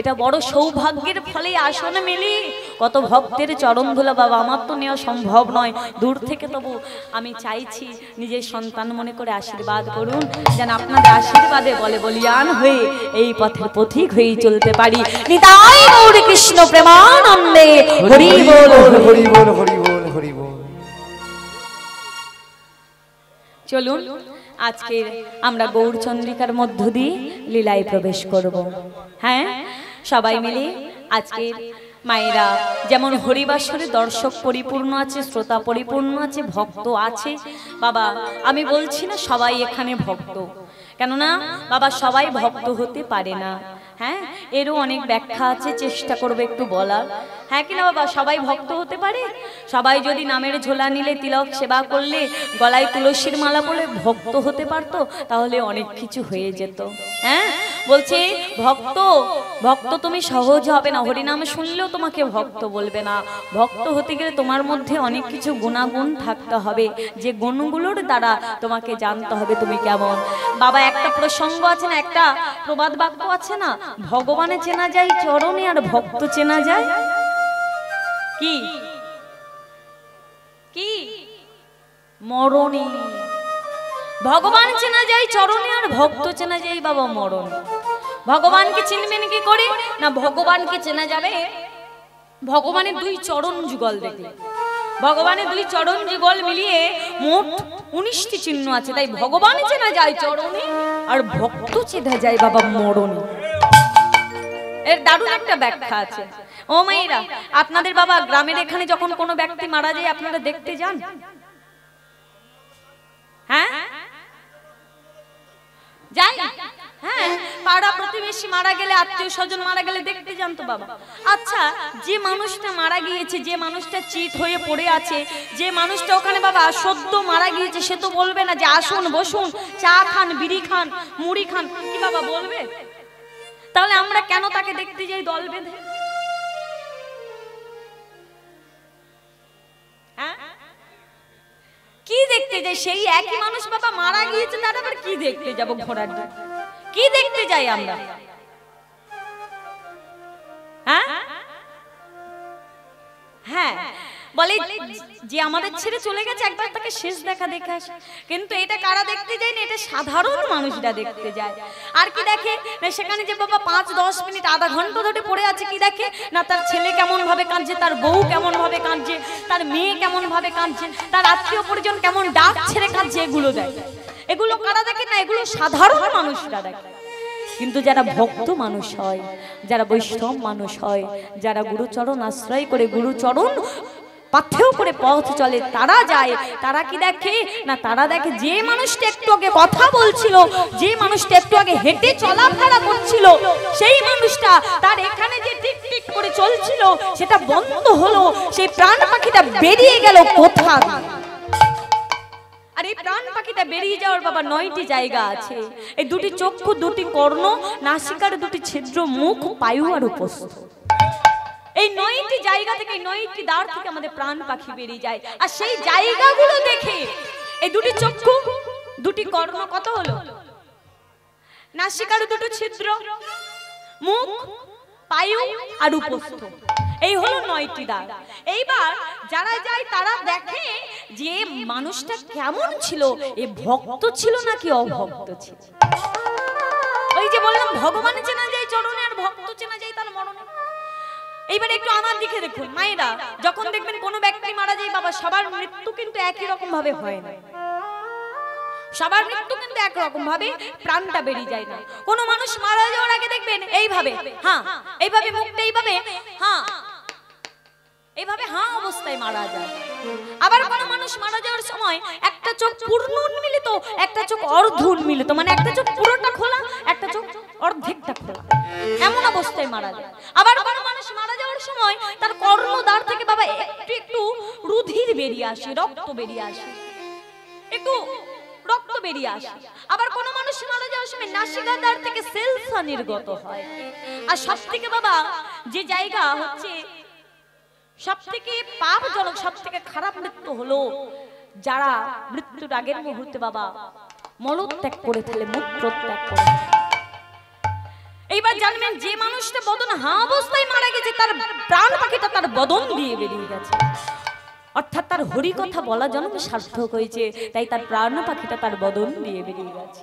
এটা বড় সৌভাগ্যের ফলে আসনে মেলি। কত ভক্তের চরণ ধুলা বাবা, আমার তো নেওয়া সম্ভব নয়, দূর থেকে তবু আমি চাইছি নিজের সন্তান মনে করে আশীর্বাদ করুন, যেন আপনাদের আশীর্বাদে বলে বলিয়ান হয়ে এই পথের পথিক হয়ে চলতে পারি। নিতাই গৌর কৃষ্ণ প্রেমানন্দে, হরি বল হরি বল হরি বল হরি বল। চলুন আজকে আমরা গৌরচন্দ্রিকার মধ্য দিয়ে লীলায় প্রবেশ করব। হ্যাঁ, সবাই মিলে আজকে মায়েরা যেমন হরিবাসরে দর্শক পরিপূর্ণ আছে, শ্রোতা পরিপূর্ণ আছে, ভক্ত আছে বাবা। আমি বলছি না সবাই এখানে ভক্ত, কেননা বাবা সবাই ভক্ত হতে পারে না। হ্যাঁ, এরও অনেক ব্যাখ্যা আছে, চেষ্টা করবে একটু বলার। হ্যাঁ কিনা বাবা, সবাই ভক্ত হতে পারে? সবাই যদি নামের ঝোলা নিলে, তিলক সেবা করলে, গলায় তুলসীর মালা পরে ভক্ত হতে পারতো, তাহলে অনেক কিছু হয়ে যেত। হ্যাঁ, বলছে ভক্ত, ভক্ত তুমি সহজ হবে না, হরিনাম শুনলেও তোমাকে ভক্ত বলবে না। ভক্ত হতে গেলে তোমার মধ্যে অনেক কিছু গুণাগুণ থাকতে হবে, যে গুণগুলোর দ্বারা তোমাকে জানতে হবে তুমি কেমন। বাবা একটা প্রসঙ্গ আছে না, একটা প্রবাদ বাক্য আছে না, ভগবানে চেনা যায় চরণে আর ভক্ত চেনা যায় কি কি মরণে। ভগবান চেনা যায় চরণে আর ভক্ত চেনা যায় বাবা মরণ। ভগবানকে চিনবেন কি করে না, ভগবানকে চেনা যাবে ভগবানের 2 চরণ যুগল দেখলে। ভগবানের 2 চরণ যুগল মিলিয়ে মোট 19টি চিহ্ন আছে। তাই ভগবান চেনা যায় চরণে আর ভক্ত চেনা যায় বাবা মরণে। এর দারুণ একটা ব্যাখ্যা আছে। ও মায়েরা, আপনাদের বাবা গ্রামের এখানে যখন কোনো ব্যক্তি মারা যায় আপনারা দেখতে যান? হ্যাঁ যাই। হ্যাঁ, পাড়া প্রতিবেশী মারা গেলে, আত্মীয় স্বজন মারা গেলে দেখতে যান তো বাবা। আচ্ছা, যে মানুষটা মারা গিয়েছে, যে মানুষটা চিত হয়ে পড়ে আছে, যে মানুষটা ওখানে বাবা সদ্য মারা গিয়েছে, সে তো বলবে না যে আসুন বসুন চা খান, বিড়ি খান, মুড়ি খান, কি বাবা বলবে? তাহলে আমরা কেন তাকে দেখতে যাই দল বেঁধে? হ্যাঁ, কি দেখতে যাই? সেই একই মানুষ বাবা মারা গিয়েছে, তার আবার কি দেখতে যাব? ঘোড়ার ডাক কি দেখতে যাই আমরা? হ্যাঁ হ্যাঁ, বলে যে আমাদের ছেড়ে চলে গেছে একবার তাকে শেষ দেখা দেখে আসে। কিন্তু এটা কারা দেখতে যায় না, এটা সাধারণ মানুষরা দেখতে যায়। আর কি দেখে না, সেখানে যে বাবা 5-10 মিনিট আধা ঘন্টা ধরে পড়ে আছে, কি দেখে না তার ছেলে কেমন ভাবে কাঁদছে, তার বউ কেমন ভাবে কাঁদছে, তার মেয়ে কেমন ভাবে কাঁদছে, তার আত্মীয় পরিজন কেমন ডাক ছেড়ে কাঁদছে, এগুলো দেখে। এগুলো কারা দেখে না, এগুলো সাধারণ মানুষরা দেখে। কিন্তু যারা ভক্ত মানুষ হয়, যারা বৈষ্ণব মানুষ হয়, যারা গুরুচরণ আশ্রয় করে, গুরুচরণ পাথেও করে পথ চলে, তারা যায়। তারা কি দেখে না, তারা দেখে যে মানুষটা একটু আগে কথা বলছিল, যে মানুষটা একটু আগে হেঁটে চলাফেরা করছিল, সেই মানুষটা তার এখানে যে টিক টিক করে চলছিল সেটা বন্ধ হলো, সেই প্রাণ পাখিটা বেরিয়ে গেল কোথায়। আর এই প্রাণ পাখিটা বেরিয়ে যাওয়ার বাবা 9টি জায়গা আছে। এই 2টি চক্ষু, 2টি কর্ণ, নাসিকার 2টি ছিদ্র, মুখ, পায়ু আর উপস্থ। এই 9টি জায়গা থেকে, 9টি দ্বার থেকে আমাদের প্রাণ পাখি বেরিয়ে যায়। আর সেই জায়গাগুলো দেখে এই 2টি চক্ষু, 2টি কর্ণ কত হলো, নাসিকার 2টি ছিদ্র, মুখ, পায়ু আর উপস্থ, এই হলো 9টি দ্বার। এইবার যারা যায় তারা দেখে যে মানুষটা কেমন ছিল, এ ভক্ত ছিল নাকি অভক্ত ছিল। ওই যে বললাম ভগবান চেনা যায় চরণে, আর ভক্ত চেনা যায় তার মরণে। এইবার একটু আমার দিকে দেখুন মায়েরা, যখন দেখবেন কোনো ব্যক্তি মারা যায় বাবা, সবার মৃত্যু কিন্তু একই রকম ভাবে হয় না। সবার মৃত্যু কিন্তু একরকম ভাবে প্রাণটা বেরিয়ে যায় না। কোনো মানুষ মারা যাওয়ার আগে দেখবেন এইভাবে, হ্যাঁ এইভাবে মুখটা এইভাবে, হ্যাঁ এইভাবে হ্যাঁ অবস্থায় মারা যায়। আবার কোনো মানুষ মারা যাওয়ার সময় একটা চোখ পূর্ণ উন্মিলিত, একটা চোখ অর্ধ উন্মিলিত, মানে একটা চোখ পুরোটা খোলা, একটা চোখ অর্ধেকটা খোলা, এমন অবস্থায় মারা যায়। আবার কোনো মানুষ মারা যাওয়ার সময় তার কর্ণদ্বার থেকে বাবা একটু একটু রুধির বেরিয়ে আসে, রক্ত বেরিয়ে আসে, একটু রক্ত বেরিয়ে আসে। আবার কোনো মানুষ মারা যাওয়ার সময় নাসিকাদ্বার থেকে সেলসা নির্গত হয়। আর সব থেকে বাবা যে জায়গা হচ্ছে সব থেকে পাপজনক, সব থেকে খারাপ মৃত্যু হলো যারা মৃত্যুর আগের মুহূর্তে বাবা মলত্যাগ করে ফেলে, মূত্রত্যাগ করে। এইবার জানবেন যে মানুষটা বদন হা অবস্থায় মারা গেছে, তার প্রাণ পাখিটা তার বদন দিয়ে বেরিয়ে গেছে, অর্থাৎ তার হরি কথা বলা জন্ম সার্থক হয়েছে, তাই তার প্রাণ পাখিটা তার বদন দিয়ে বেরিয়ে গেছে।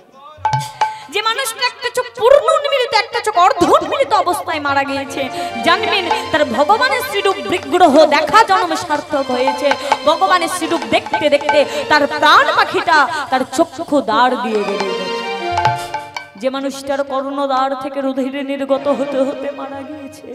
যে মানুষটা একটা চোখ পূর্ণ উন্মিলিত, একটা চোখ অর্ধ উন্মিলিত অবস্থায় মারা গিয়েছে, জানবেন তার ভগবানের শ্রীরূপ বিগ্রহ দেখা জন্ম সার্থক হয়েছে। ভগবানের শ্রীরূপ দেখতে দেখতে তার প্রাণ পাখিটা তার চক্ষু দ্বার দিয়ে বেরিয়ে গেছে। যে মানুষটার কর্ণদ্বার থেকে রুধির নির্গত হতে হতে মারা গিয়েছে,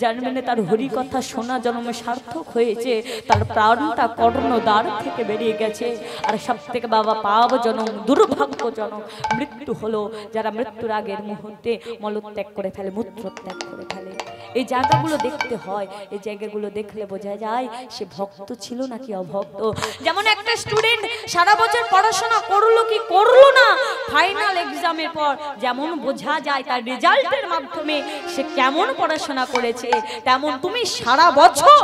জানবেন তার হরি কথা শোনা জন্ম সার্থক হয়েছে, তার প্রাণটা কর্ণদ্বার থেকে বেরিয়ে গেছে। আর সব থেকে বাবা পাপজনক, দুর্ভাগ্যজনক মৃত্যু হলো যারা মৃত্যুর আগের মুহূর্তে মলত্যাগ করে ফেলে, মূত্রত্যাগ করে ফেলে। এই জায়গাগুলো দেখতে হয়, এই জায়গাগুলো দেখলে বোঝা যায় সে ভক্ত ছিল নাকি অভক্ত। যেমন একটা স্টুডেন্ট সারা বছর পড়াশোনা করলো কি করলো না, ফাইনাল এক্সামের পর যেমন বোঝা যায় তার রেজাল্টের মাধ্যমে সে কেমন পড়াশোনা করেছে, তেমন তুমি সারা বছর,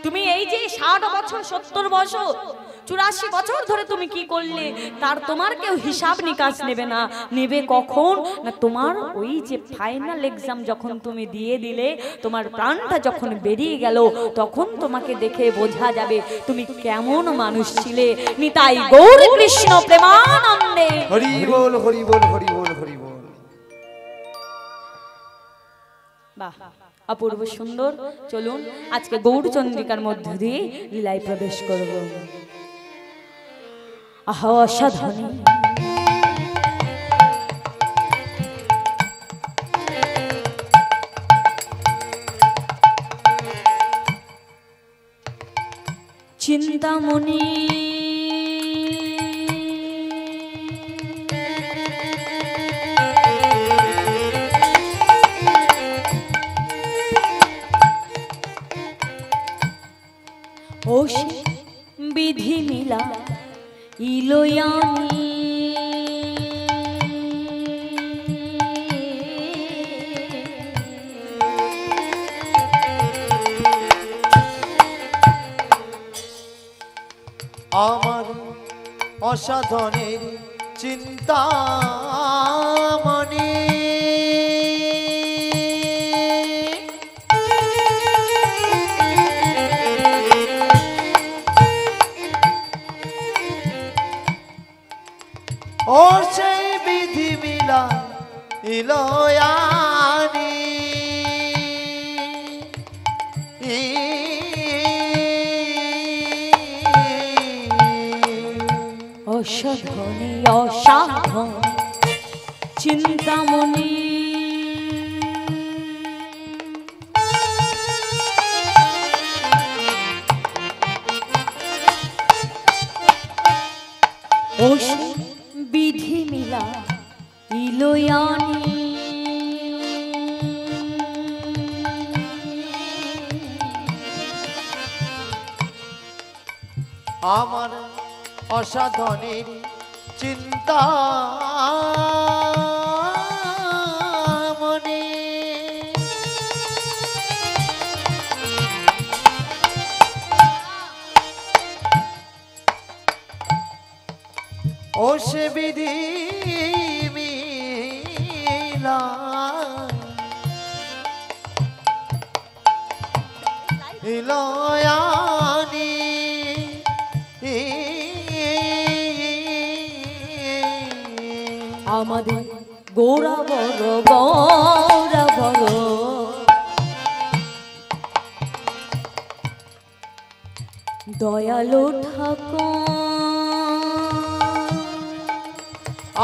তুমি এই যে 60 বছর 70 বছর 84 বছর ধরে তুমি কি করলে তার তোমার কেউ হিসাব নিকাশ নেবে না। নেবে কখন না, তোমার ওই যে ফাইনাল এক্সাম যখন তুমি দিয়ে দিলে, তোমার প্রাণটা যখন বেরিয়ে গেল, তখন তোমাকে দেখে বোঝা যাবে তুমি কেমন মানুষ ছিলে। নিতাই গৌর কৃষ্ণ প্রেমানন্দে, হরি বল হরি বল হরি বল হরি বল। বাহ, অপূর্ব সুন্দর। চলুন আজকে গৌরচন্দ্রিকার মধ্য দিয়ে লীলায় প্রবেশ করব। আহা অসাধনী চিন্তামণি ও বিধি মিলা ইলোয়ানি আমার অসাধনের চিন্তা মনে ও সেই বিধি মিলা ইলোয়ানি অসাধনে অসাধন চিন্তামণি ও বিধি মিলা ইলোয়ানি আমার অসাধনের চিন্তা মনে ও সে বিধি মিলা ইলোয়ানি আমাদের গোরা বড় দয়ালু ঠাকুর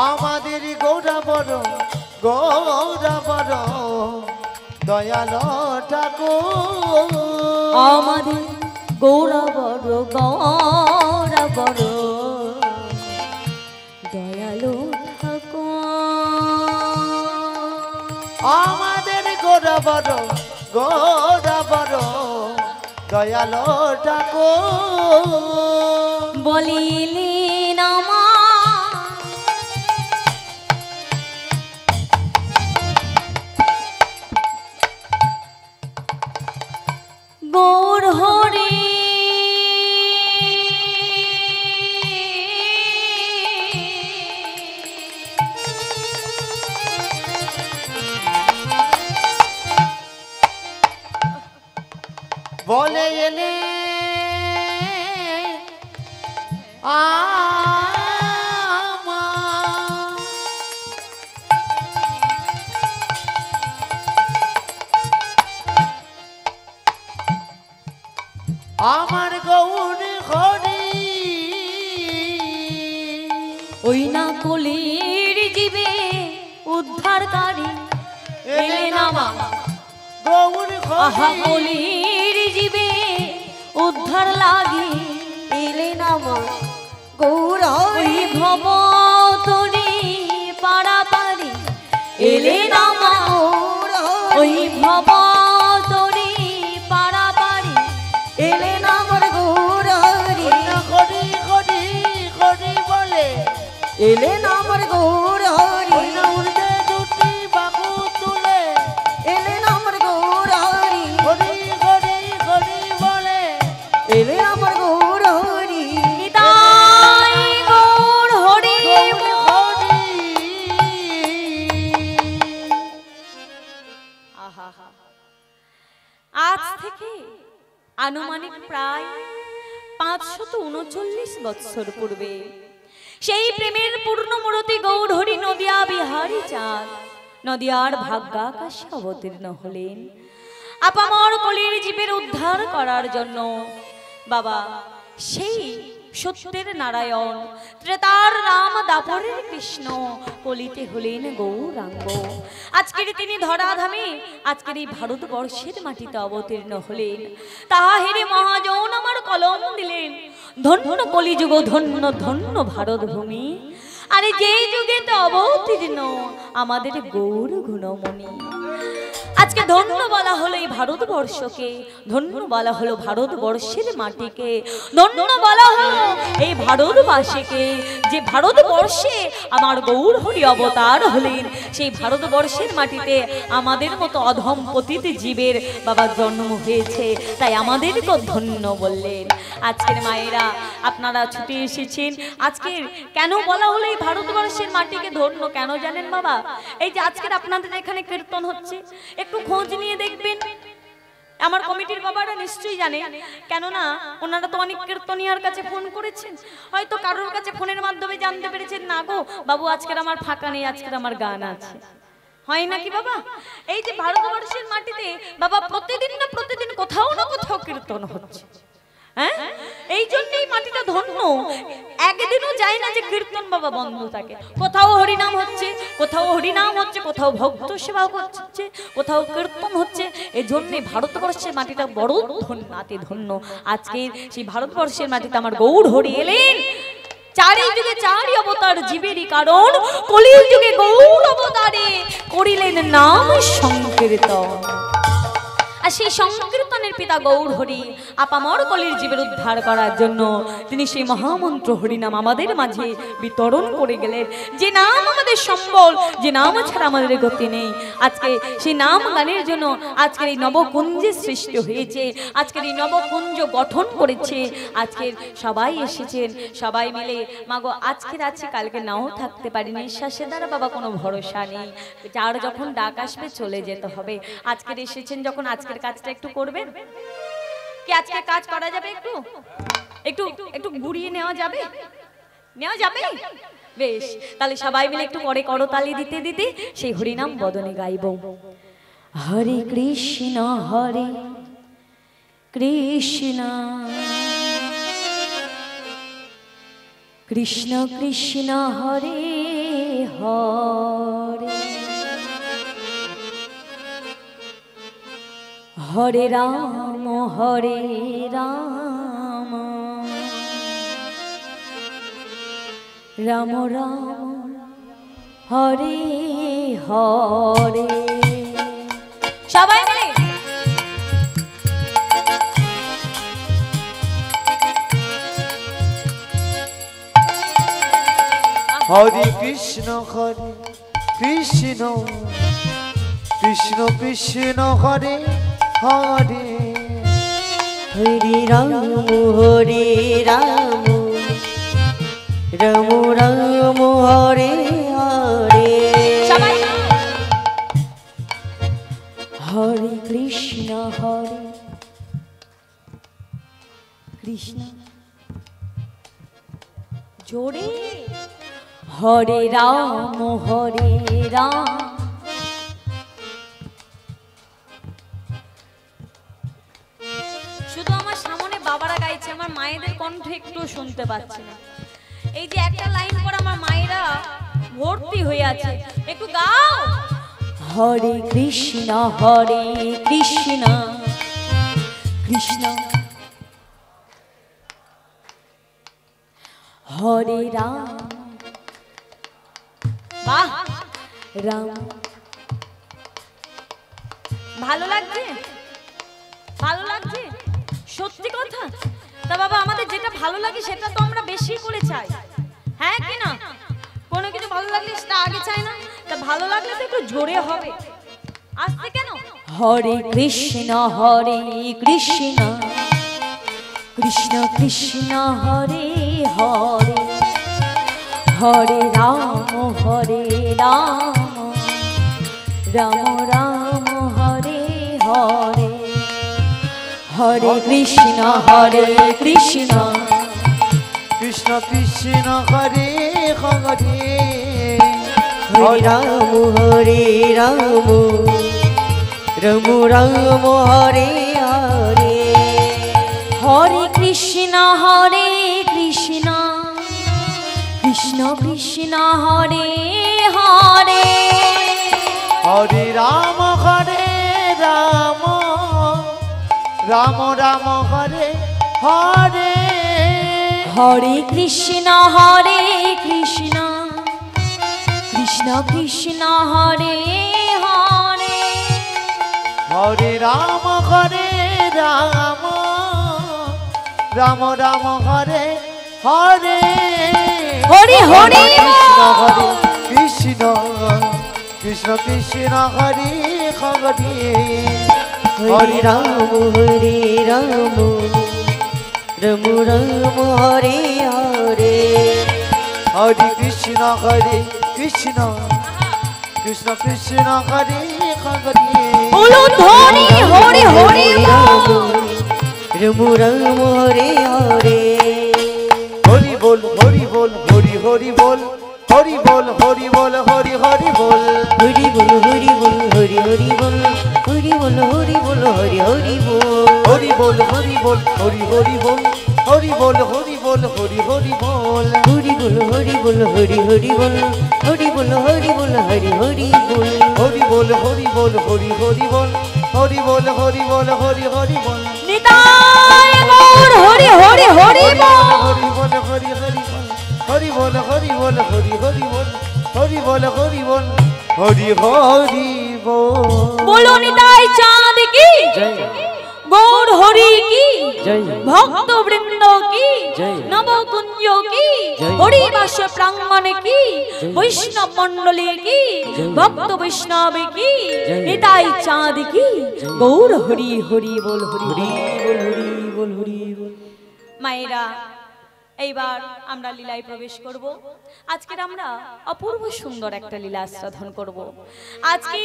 আমাদের গৌরা বড় দয়ালো ঠাকুর আমাদের গোরা বড় দয়ালু আমাদের গোরা বড় দয়ালো ঠাকুর বলিলেন গৌর হরি বলে এলে আমার গৌর হরি ওই না কলির জীবে উদ্ধারকারী এলেন আমার গৌর আহা হরি কলির জীবে উদ্ধার লাগি এলেন আমার গৌর ওই ভব তরি পাড়াপাড়ি এলেন আমার ওই ভব তরি পাড়াপাড়ি এলেন আমার গৌর হরি হরি হরি হরি বলে এলেন আমার গৌর হরি উড়তে দুটি বাবু তুলে এলেন আমার গৌর হরি হরি হরি হরি বলে এলেন আমার গৌর হরি নিতাই গৌর হরি হরি আহা আজ থেকে আনুমানিক প্রায় 539 বৎসর পূর্বে সেই প্রেমের পূর্ণমূর্তি গৌর হরি নদিয়া বিহারী চাঁদ নদিয়ার ভাগ্যাকাশে অবতীর্ণ হলেন আপামর কলির জীবের উদ্ধার করার জন্য। বাবা সেই সত্যের নারায়ণ, ত্রেতার রাম, দাপরের কৃষ্ণ, কলিতে হলেন গৌরাঙ্গ। আজকের তিনি ধরাধামে, আজকের এই ভারতবর্ষের মাটিতে অবতীর্ণ হলেন। তাহারে মহাজন আমার কলম দিলেন, ধন্য কলিযুগ, ধন্য ধন্য ভারত ভূমি। আরে যে যুগেতে অবতীর্ণ আমাদের গৌর গুণমণি। আজকে ধন্য বলা হলো এই ভারতবর্ষকে, ধন্য বলা হলো ভারতবর্ষের মাটিকে, ধন্য বলা হলো এই ভারতবাসীকে, যে ভারতবর্ষে আমার গৌর হরি অবতার হলেন। সেই ভারতবর্ষের মাটিতে আমাদের মতো অধম পতিত জীবের বাবা জন্ম হয়েছে, তাই আমাদেরকে ধন্য বললেন। আজকের মায়েরা আপনারা ছুটে এসেছেন। আজকের কেন বলা হলো এই ভারতবর্ষের মাটিকে ধন্য, কেন জানেন বাবা? এই যে আজকের আপনাদের এখানে কীর্তন হচ্ছে, একটু খোঁজ নিয়ে দেখবেন। আমার কমিটির বাবারা নিশ্চয়ই জানে, কেননা ওনারা তো অনেক কীর্তনিয়ার কাছে ফোন করেছেন, হয়তো কারোর কাছে ফোনের মাধ্যমে জানতে পেরেছেন, না গো বাবু আজকের আমার ফাঁকা নেই, আজকের আমার গান আছে। হয় নাকি বাবা? এই যে ভারতবর্ষের মাটিতে বাবা প্রতিদিন না প্রতিদিন কোথাও না কোথাও কীর্তন হচ্ছে। হ্যাঁ, এই জন্যই মাটিটা ধন্য। একদিনও যায় না যে কীর্তন বাবা বন্ধ থাকে। কোথাও হরিনাম হচ্ছে, কোথাও হরিনাম হচ্ছে, কোথাও ভক্ত সেবা হচ্ছে, কোথাও কীর্তন হচ্ছে। এই জন্যই ভারতবর্ষের মাটিটা বড় ধন্যাতে ধন্য। আজকে সেই ভারতবর্ষের মাটিতে আমার গৌর হরি এলেন। চারি যুগে চারি অবতার জীবেরই কারণ, কলির যুগে গৌর অবতারে করিলেন নাম সংকীর্তন। আর সেই সংকীর্তনের পিতা গৌর হরি আপামর কলির জীবের উদ্ধার করার জন্য তিনি সেই মহামন্ত্র হরিনাম আমাদের মাঝে বিতরণ করে গেলেন। যে নাম আমাদের সম্বল, যে নাম ছাড়া আমাদের গতি নেই। আজকে সেই নাম গানের জন্য আজকের এই নবকুঞ্জের সৃষ্টি হয়েছে, আজকের এই নবকুঞ্জ গঠন করেছে। আজকের সবাই এসেছেন, সবাই মিলে মাগো আজকের আছে, কালকে নাও থাকতে পারি। নিঃশ্বাসের দ্বারা বাবা কোনো ভরসা নেই, যার যখন ডাক আসবে চলে যেতে হবে। আজকের এসেছেন যখন, আজকের কাজটা একটু করবেন কি? আজকে কাজ করা যাবে? একটু একটু একটু ঘুরিয়ে নেওয়া যাবে? নেওয়া যাবে? বেশ, তাহলে সবাই মিলে একটু করে করতালি দিতে দিতে সেই হরিনাম বদনে গাইব। হরে কৃষ্ণ হরে কৃষ্ণ কৃষ্ণ কৃষ্ণ হরে হরে, হরে রাম রাম রাম হরে হরে। সবাই মিলে হরে কৃষ্ণ কৃষ্ণ কৃষ্ণ কৃষ্ণ হরে হরে, হরে রাম রাম রাম হরে হরে। সবাই হরে কৃষ্ণ কৃষ্ণ জোরে, হরে রাম রাম। শুধু আমার সামনে বাবারা গাইছে, আমার মায়েদের কণ্ঠ একটু শুনতে পাচ্ছি না। এই যে একটা লাইন পর আমার মায়েরা ভর্তি হয়ে আছে, একটু গাও। হরে কৃষ্ণ কৃষ্ণ হরে রাম বাহ, রাম। ভালো লাগছে? ভালো লাগছে? সত্যি কথা? তা বাবা আমাদের যেটা ভালো লাগে সেটা তো আমরা বেশি করে চাই, হ্যাঁ কি না? কোনো কিছু ভালো লাগলে সেটা আগে চাই না? তা ভালো লাগলে তো একটু জোরে হবে, আসতে কেন? হরে কৃষ্ণ কৃষ্ণ কৃষ্ণ হরে হরে, হরে রাম রাম রাম হরে হরে, হরে কৃষ্ণ কৃষ্ণ কৃষ্ণ কৃষ্ণ হরে হরে, হরে রাম রাম রাম হরে হরে, হরে কৃষ্ণ কৃষ্ণ হরে হরে হরে রাম রাম রাম হরে হরে হরে কৃষ্ণ কৃষ্ণ কৃষ্ণ হরে হরে হরে রাম রাম রাম হরে হরে হরে হরে কৃষ্ণ কৃষ্ণ কৃষ্ণ হরে হরে হরে রাম রাম রাম হরে হরে হরে কৃষ্ণ কৃষ্ণ কৃষ্ণ কৃষ্ণ হরে হরে বলো ধরে হরে হরে রাম রাম হরে হরে হরি বল হরি বল হরি হরি বল হরি বল হরি বল হরি হরি বল হরি বল হরি বল হরি হরি বল হরি বল হরি বল হরি হরি বল হরি বল হরি বল হরি হরি বল হরি বল হরি বল হরি হরি বল হরি বল হরি বল হরি হরি বল হরি বল হরি বল হরি হরি বল হরি বল হরি বল হরি হরি বল হরি বল হরি বল হরি হরি বল নিতাই গৌর হরে হরে হরে হরি বল হরি হরি বল হরি বল হরি বল হরি হরি বল হরি বল হরি বল হরি হরি বল বলো নিতাই চাঁদ কি জয় গৌর হরি কি জয় ভক্ত বৃন্দ কি জয় নবকুঞ্জ কি জয় হরিবাস প্রাঙ্গণ কি জয় বৈষ্ণব মণ্ডলী কি জয় ভক্ত বৈষ্ণব কি জয় নিতাই চাঁদ কি জয় গৌর হরি হরি বল হরি হরি হরি বল হরি বল হরি বল মায়েরা এইবার আমরা লীলায় প্রবেশ করব। আজকের আমরা অপূর্ব সুন্দর একটা লীলা আস্বাদন করব। আজকে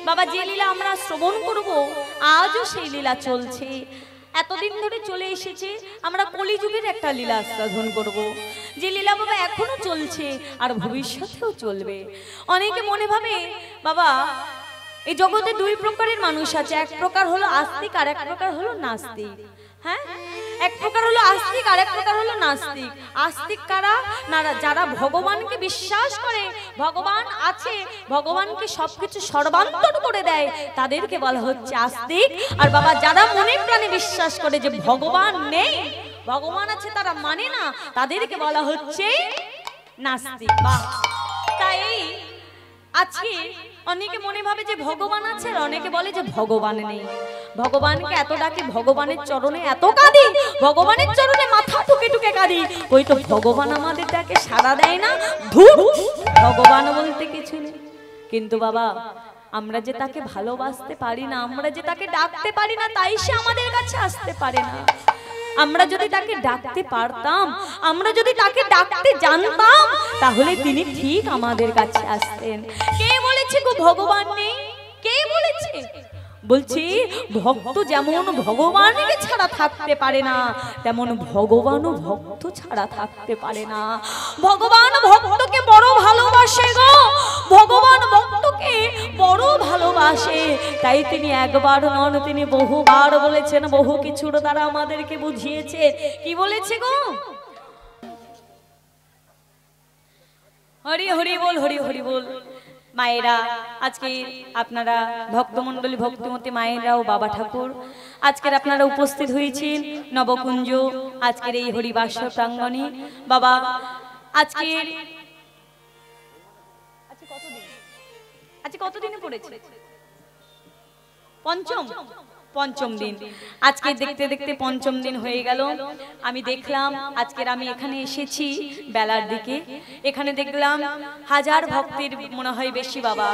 বাবা যে লীলা আমরা শ্রবণ করব আজও সেই লীলা চলছে, এতদিন ধরে চলে এসেছে। আমরা কলিযুগের একটা লীলা আস্বাদন করব, যে লীলা বাবা এখনো চলছে আর ভবিষ্যতেও চলবে। অনেকে মনে ভাবে বাবা এই জগতে দুই প্রকারের মানুষ আছে, এক প্রকার হলো আস্তিক আর এক প্রকার হলো নাস্তিক। হ্যাঁ, এক প্রকার হলো আস্তিক আর এক প্রকার হলো নাস্তিক। আস্তিক কারা? না, যারা ভগবানকে বিশ্বাস করে, ভগবান আছে, ভগবানকে সবকিছু সর্বান্তর করে দেয়, তাদেরকে বলা হচ্ছে আস্তিক। আর বাবা যারা মনে প্রাণে বিশ্বাস করে যে ভগবান নেই, ভগবান আছে তারা মানে না, তাদেরকে বলা হচ্ছে নাস্তিক। বাহ! তাই আজকে অনেকে মনে ভাবে যে ভগবান আছে আর অনেকে বলে যে ভগবান নেই। ভগবানকে এত ডাকি, ভগবানের চরণে এত কাঁদি, ভগবানের চরণে মাথা টুকে টুকে কাঁদি, ওই তো ভগবান আমাদের ডাকে সাড়া দেয় না। ধুর, ভগবান বলতে কিছু নেই। কিন্তু বাবা আমরা যে তাকে ভালোবাসতে পারি না, আমরা যে তাকে ডাকতে পারি না, তাই সে আমাদের কাছে আসতে পারে না। আমরা যদি তাকে ডাকতে পারতাম, আমরা যদি তাকে ডাকতে জানতাম, তাহলে তিনি ঠিক আমাদের কাছে আসতেন। কে বলেছে গো ভগবান নেই? কে বলেছে? বলছি ভক্ত যেমন ভগবানকে ছাড়া থাকতে পারে না, তেমন ভগবানও ভক্ত ছাড়া থাকতে পারে না। ভগবান ভক্তকে বড় ভালোবাসে গো, ভগবান ভক্তকে বড় ভালোবাসে। তাই তিনি একবার নন, তিনি বহুবার বলেছেন, বহু কিছুর দ্বারা আমাদেরকে বুঝিয়েছে। কি বলেছে গো? হরি হরি বল, হরি হরি বল। মায়েরা আজকে আপনারা ভক্তমণ্ডলী, ভক্তিমতী মায়েরা ও বাবা ঠাকুর আজকের আপনারা উপস্থিত হয়েছেন নবকুঞ্জ আজকের এই হরিবাস প্রাঙ্গণে। বাবা আজকের কতদিনে পড়েছে? পঞ্চম দিন। আজকে দেখতে দেখতে পঞ্চম দিন হয়ে গেল। আমি দেখলাম আজকের আমি এখানে এসেছি বেলার দিকে, এখানে দেখলাম হাজার ভক্তের মনে হয় বেশি বাবা,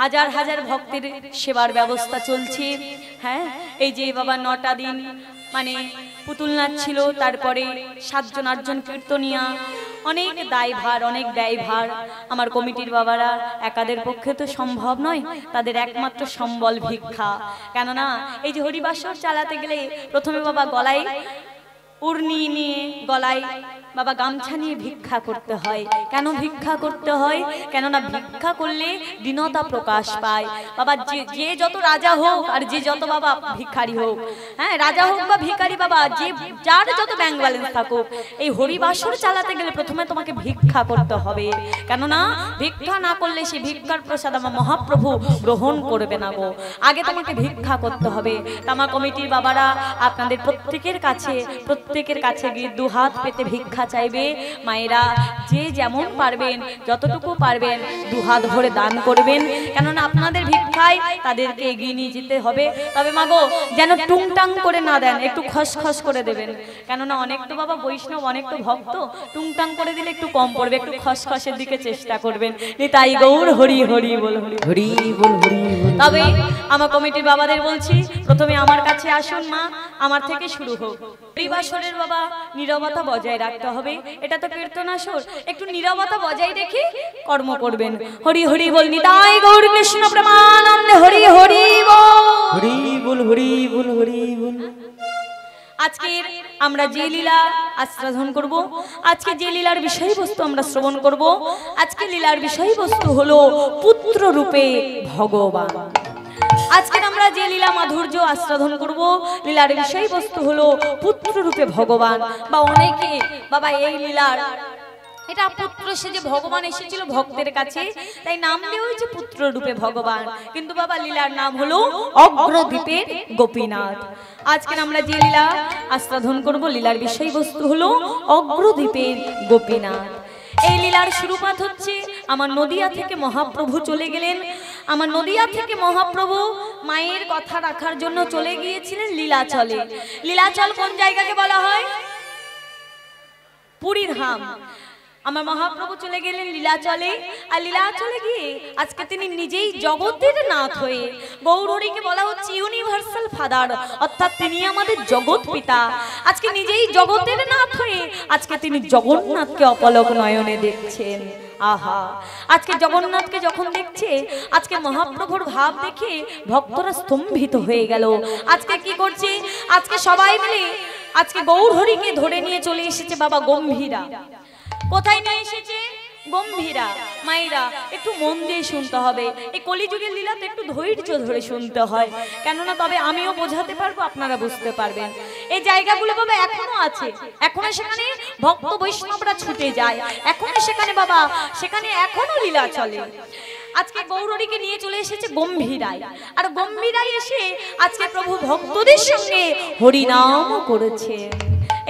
হাজার হাজার ভক্তের সেবার ব্যবস্থা চলছে। হ্যাঁ, এই যে বাবা 9টা দিন মানে পুতুল নাচ ছিল, তারপরে 7জন 8জন কীর্তনিয়া, অনেক দায়ভার, অনেক ব্যয়ভার। আমার কমিটির বাবারা একাদের পক্ষে তো সম্ভব নয়, তাদের একমাত্র সম্বল ভিক্ষা। কেননা এই যে হরিবাসর চালাতে গেলে প্রথমে বাবা গলায় উর্নি নিয়ে গলায় বাবা গামছা নিয়ে ভিক্ষা করতে হয়। কেন ভিক্ষা করতে হয়? কেননা ভিক্ষা করলে দীনতা প্রকাশ পায়। বাবা যে যত রাজা হোক আর যে যত বাবা ভিখারি হোক, হ্যাঁ রাজা হোক বা ভিখারি, বাবা যে যার যত ব্যাংক ব্যালেন্স থাকুক, এই হরিবাসর চালাতে গেলে প্রথমে তোমাকে ভিক্ষা করতে হবে। কেননা ভিক্ষা না করলে সেই ভিক্ষার প্রসাদ আমার মহাপ্রভু গ্রহণ করবে না গো। আগে তোমাকে ভিক্ষা করতে হবে। আমার কমিটির বাবারা আপনাদের প্রত্যেকের কাছে গিয়ে দু হাত পেতে ভিক্ষা চাইবে। মায়েরা যে যেমন পারবেন, যতটুকু পারবেন দু হাত ভরে দান করবেন। কেননা আপনাদের ভিক্ষায় তাদেরকে এগিয়ে নিয়ে যেতে হবে। তবে মাগো যেন টুংটাং করে না দেন, একটু খসখস করে দেবেন। কেননা অনেক তো বাবা বৈষ্ণব, অনেক তো ভক্ত, টুংটাং করে দিলে একটু কম পড়বে, একটু খসখসের দিকে চেষ্টা করবেন। তাই গৌর হরি হরি বল, হরি হরি বল, হরি বল। তবে আমার কমিটির বাবাদের বলছি, প্রথমে আমার কাছে আসুন মা, আমার থেকে শুরু হোক। হরিবাসরের বাবা নীরবতা বজায় রাখতে হবে। এটা তো কীর্তন আসর, একটু নীরবতা বজায় রেখে কর্ম করবেন। হরি হরি বল, নিতাই গৌর কৃষ্ণ প্রেমানন্দে হরি হরি বল, হরি বল, হরি বল, হরি বল। আজকের আমরা যে লীলা আস্বাদন করব, আজকে যে লীলার বিষয়বস্তু আমরা শ্রবণ করব, আজকে লীলার বিষয়বস্তু হলো পুত্র রূপে ভগবান। আজকে আমরা যে লীলা মাধুর্য আস্বাদন করব, লীলার বিষয়বস্তু হলো পুত্র রূপে ভগবান। বা অনেকে বাবা এই লীলার এটা পুত্র সেজে ভগবান এসেছিল ভক্তের কাছে, তাই নাম দেওয়া হয়েছে পুত্র রূপে ভগবান। কিন্তু বাবা লীলার নাম হলো অগ্রদ্বীপের গোপীনাথ। আজকে আমরা যে লীলা আস্বাদন করব, লীলার বিষয়বস্তু হলো অগ্রদ্বীপের গোপীনাথ। এই লীলার শুরুপাত হচ্ছে আমার নদিয়া থেকে মহাপ্রভু চলে গেলেন। আমার নদিয়া থেকে মহাপ্রভু মায়ের কথা রাখার জন্য চলে গিয়েছিলেন লীলাচলে। লীলাচল কোন জায়গাকে বলা হয়? পুরীর ধাম। আমার মহাপ্রভু চলে গেলেন লীলাচলে। আর লীলাচলে গিয়ে আজকে তিনি নিজেই জগতের নাথ হয়ে, গৌর হরিকে বলা হচ্ছে ইউনিভার্সাল ফাদার, অর্থাৎ তিনি আমাদের জগৎ পিতা। আজকে নিজেই জগতের নাথ হয়ে আজকে তিনি জগন্নাথকে অপলক নয়নে দেখছেন। আহা, আজকে জগন্নাথকে যখন দেখছে, আজকে মহাপ্রভুর ভাব দেখে ভক্তরা স্তম্ভিত হয়ে গেল। আজকে কি করছে? আজকে সবাই মিলে আজকে গৌর হরিকে ধরে নিয়ে চলে এসেছে বাবা গম্ভীরা। কোথায় নিয়ে এসেছে? গম্ভীরা। মায়েরা একটু মন দিয়ে শুনতে হবে, এই কলিযুগের লীলাতে একটু ধৈর্য ধরে শুনতে হয়। কেননা তবে আমিও বোঝাতে পারবো, আপনারা বুঝতে পারবেন। এই জায়গাগুলো বাবা এখনো আছে, এখনো সেখানে ভক্ত বৈষ্ণবরা ছুটে যায়, এখনো সেখানে বাবা সেখানে এখনো লীলা চলে। আজকে গৌরহরিকে নিয়ে চলে এসেছে গম্ভীরায়। আর গম্ভীরায় এসে আজকে প্রভু ভক্তদের সঙ্গে হরিনাম করেছে।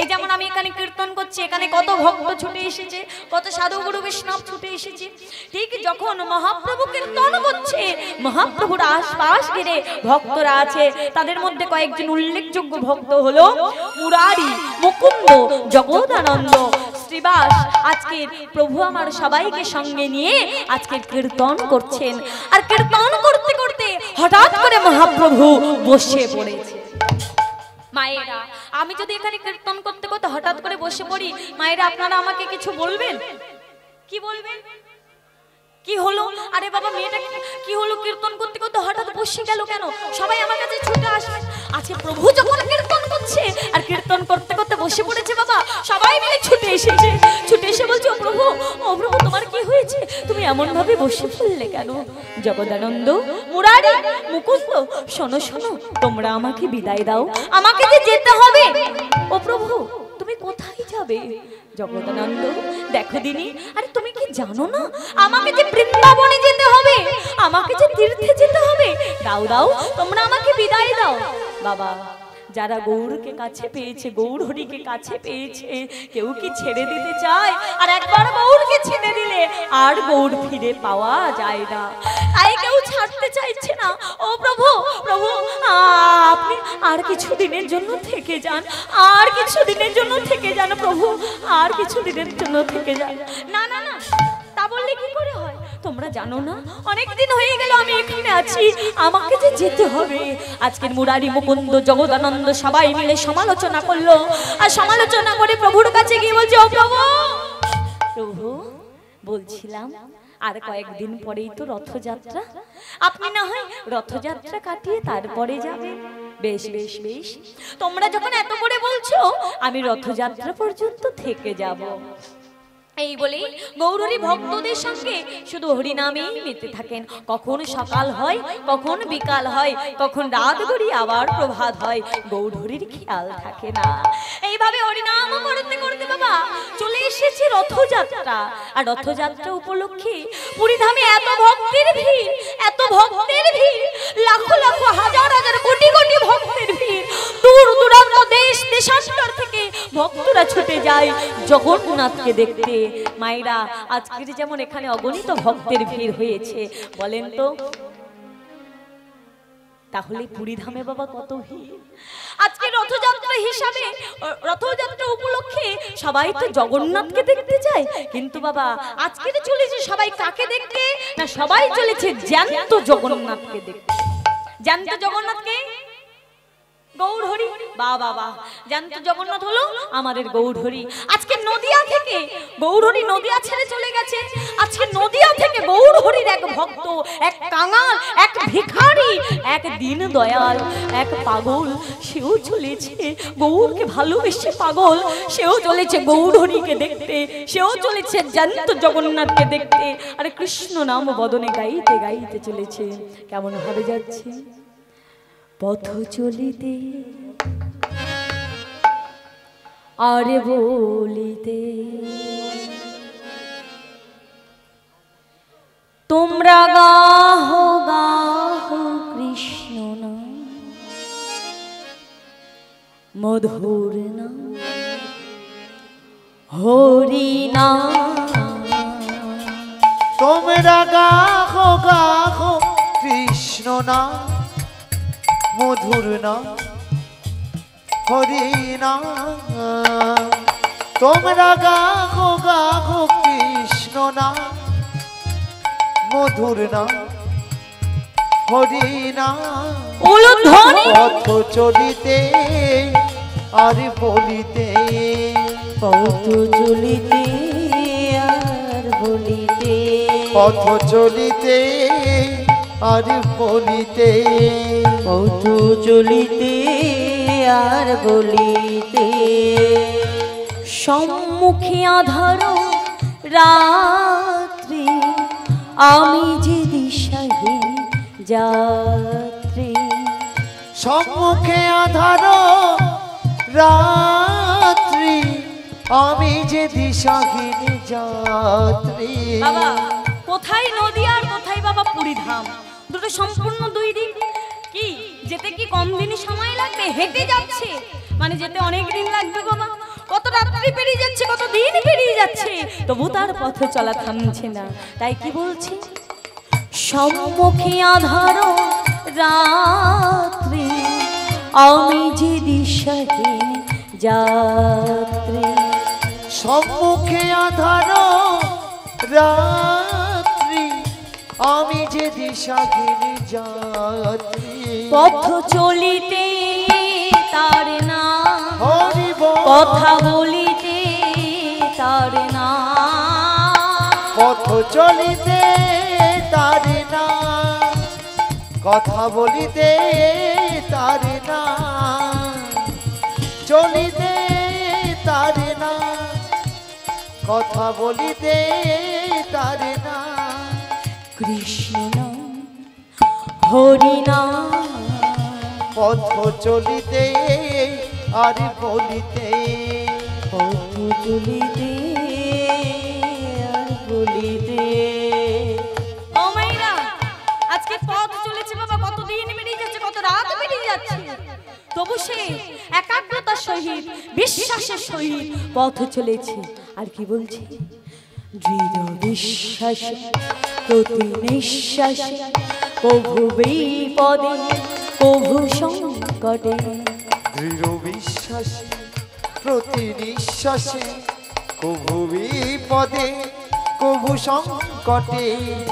এই যেমন আমি এখানে কীর্তন করছি, এখানে কত ভক্ত ছুটে এসেছে, কত সাধু গুরু বৈষ্ণব ছুটে এসেছে। ঠিক যখন মহাপ্রভু কীর্তন করছে, মহাপ্রভুর আশপাশ ঘিরে ভক্তরা আছে। তাদের মধ্যে কয়েকজন উল্লেখযোগ্য ভক্ত হলো মুরারি, মুকুন্দ, জগদানন্দ, শ্রীবাস। আজকে প্রভু আমার সবাইকে সঙ্গে নিয়ে আজকে কীর্তন করছেন। আর কীর্তন করতে করতে হঠাৎ করে মহাপ্রভু বসে পড়েছে। মায়েরা, আমি যদি এখানে কীর্তন করতে করতে হঠাৎ করে বসে পড়ি, মায়েরা আপনারা আমাকে কিছু বলবেন? কি বলবেন? কি হলো? আরে বাবা মেয়েটা কি হলো? কীর্তন করতে করতে হঠাৎ বসে গেল কেন? সবাই আমার কাছে ছুটে আসবে। আচ্ছা, প্রভু যখন কীর্তন করছে আর কীর্তন করতে করতে বসে পড়েছে, বাবা সবাই মিলে ছুটে এসেছে। ছুটে এসে বলছে, ও প্রভু তোমার কি হয়েছে? তুমি এমন ভাবে বসে পড়লে কেন? জগদানন্দ, মুরারি, মুকুন্দ, শোনো শোনো, তোমরা আমাকে বিদায় দাও, আমাকে যে যেতে হবে। ও প্রভু তুমি কোথায় যাবে? জগদানন্দ, দেখো দিনি, আরে তুমি কি জানো না আমাকে যে বৃন্দাবনে যেতে হবে, আমাকে যে তীর্থে যেতে হবে? দাও দাও, তোমরা আমাকে বিদায় দাও। বাবা, যারা গৌরকে কাছে পেয়েছে, গৌর হরিকে কাছে পেয়েছে, কেউ কি ছেড়ে দিতে চায়? আর একবার গৌরকে ছেড়ে দিলে আর গৌর ফিরে পাওয়া যায় না, তাই কেউ ছাড়তে চাইছে না। ও প্রভু আপনি আর কিছু দিনের জন্য থেকে যান, আর কিছু দিনের জন্য থেকে যান প্রভু, আর কিছু দিনের জন্য থেকে যান। না না না, তা বললে কি করে হয়? তোমরা জানো না অনেক দিন হয়ে গেল আমি এখানে আছি, আমাকে যে যেতে হবে। আজকের মুরারি, মুকুন্দ, জগদানন্দ সবাই মিলে সমালোচনা করলো। আর সমালোচনা করে প্রভুর কাছে গিয়ে বলছে, ও প্রভু বলছিলাম আর কয়েকদিন পরেই তো রথযাত্রা, আপনি না হয় রথযাত্রা কাটিয়ে তারপরে যাবেন। বেশ বেশ বেশ, তোমরা যখন এত করে বলছো আমি রথযাত্রা পর্যন্ত থেকে যাব। এই বলে গৌরহরি ভক্তদের সঙ্গে শুধু হরিনামেই মেতে থাকেন। কখন সকাল হয়, কখন বিকাল হয়, কখন রাত গড়িয়ে আবার প্রভাত হয়, গৌরহরির খেয়াল থাকে না। এইভাবে হরিনাম করতে করতে বাবা চলে এসেছে রথযাত্রা। আর রথযাত্রা উপলক্ষে পুরীধামে এত ভক্তের ভিড়, এত ভক্তের ভিড়, লাখো লাখো হাজার হাজার কোটি কোটি ভক্তের ভিড়। দূর দূরান্ত দেশ দেশান্তর থেকে ভক্তরা ছুটে যায় জগন্নাথকে দেখতে। মায়েরা, আজকের যেমন এখানে অগণিত ভক্তের ভিড় হয়েছে, বলেন তো তাহলে পুরীধামে বাবা কত ভিড়। আজকে রথযাত্রা হিসাবে, রথযাত্রা উপলক্ষে সবাই তো জগন্নাথকে দেখতে যায়, কিন্তু বাবা আজকে তো চলেছে সবাই কাকে দেখতে না, সবাই চলেছে জ্যান্ত জগন্নাথকে দেখতে। জ্যান্ত জগন্নাথকে গৌরহরি, বাবা বাবা, জ্যান্ত জগন্নাথ হলো আমাদের গৌরহরি। আজকে নদিয়া থেকে গৌরহরি নদিয়া ছেড়ে চলে গেছে। আজকে নদিয়া থেকে গৌরহরির এক ভক্ত, এক কাঙাল, এক ভিখারি, এক দীন দয়াল, এক পাগল, সেও চলেছে গৌরকে ভালোবেসে পাগল, সেও চলেছে গৌরহরিকে দেখতে, সেও চলেছে জ্যান্ত জগন্নাথকে দেখতে। আর কৃষ্ণ নাম বদনে গাইতে গাইতে চলেছে। কেমন ভাবে যাচ্ছে? পথ চলিতে আর বলিতে তোমরা গাহো গাহো কৃষ্ণ নাম, মধুর নাম, হরি নাম। তোমরা গাহো গাহো কৃষ্ণ নাম, মধুর নাম, হরি নাম। তোমরা গাহো গাহো কৃষ্ণ নাম, মধুর নাম, হরি নাম। পথ চলিতে আর বলিতে, পথ চলিতে আর বলিতে, পথ চলিতে আর বলিতে, পথ চলিতে আর বলিতে। সম্মুখে আধার রাত্রি, আমি যে দিশাহীন যাত্রী। সম্মুখে আধার রাত্রি, আমি যে দিশাহীন যাত্রী। বাবা কোথায় নদী আর কোথায় বাবা পুরীধাম, দুটো সম্পূর্ণ দুই দিন। কি যেতে কি কম দিনই সময় লাগবে? হেঁটে যাচ্ছে মানে যেতে অনেক দিন লাগবে বাবা। কত রাত্রি পেরিয়ে যাচ্ছে, কত দিন পেরিয়ে যাচ্ছে, তবু তার পথ চলা থামছে না। তাই কি বলছি? সম্মুখে আধার রাত্রি, আমি যে দিশাহীন যাত্রী। সম্মুখে আধার রাত্রি, আমি যে দিশাহীন যাত্রী। পথ চলিতে তার না, হরি বল। কথা বলিতে তার না, পথ চলিতে তার না, কথা বলিতে তার না, চলিতে তার না, কথা বলিতে তার না। কৃষ্ণ নাম, হরি নাম। পথ চলিতে আর বলিতে, পথ চলিতে আর বলিতে। ও মাইরা, আজকে পথ চলেছে বাবা, কত দিন বেরিয়ে যাচ্ছে, কত রাত বেরিয়ে যাচ্ছে, তবু সে একাগ্রতার সহিত, বিশ্বাসের সহিত পথ চলেছে। আর কি বলছে? দৃঢ় বিশ্বাস প্রতি নিঃশ্বাসে, কভু বিপদে কভু সংকটে। দৃঢ় বিশ্বাসে প্রতি নিঃশ্বাসে, কভু বিপদে কভু সংকটে।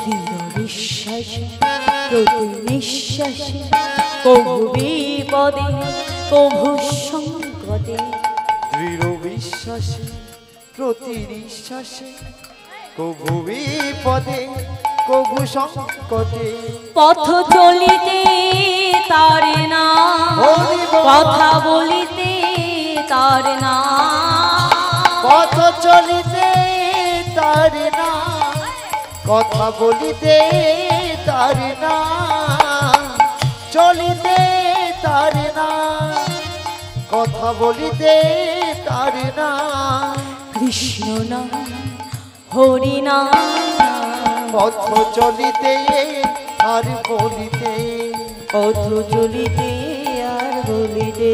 দৃঢ় বিশ্বাস প্রতি নিঃশ্বাসে, কভু বিপদে কভু সংকটে। দৃঢ় বিশ্বাসে প্রতি নিঃশ্বাসে, কভু বিপদে কবু সংকটে পথ চলিতে তার না কথা বলিতে তার না পথ চলিতে তার না কথা বলিতে তার না চলিতে তার না কথা বলিতে তার না কৃষ্ণ নাম হরি নাম পথ চলিতে আর বলিতে পথ চলিতে আর বলিতে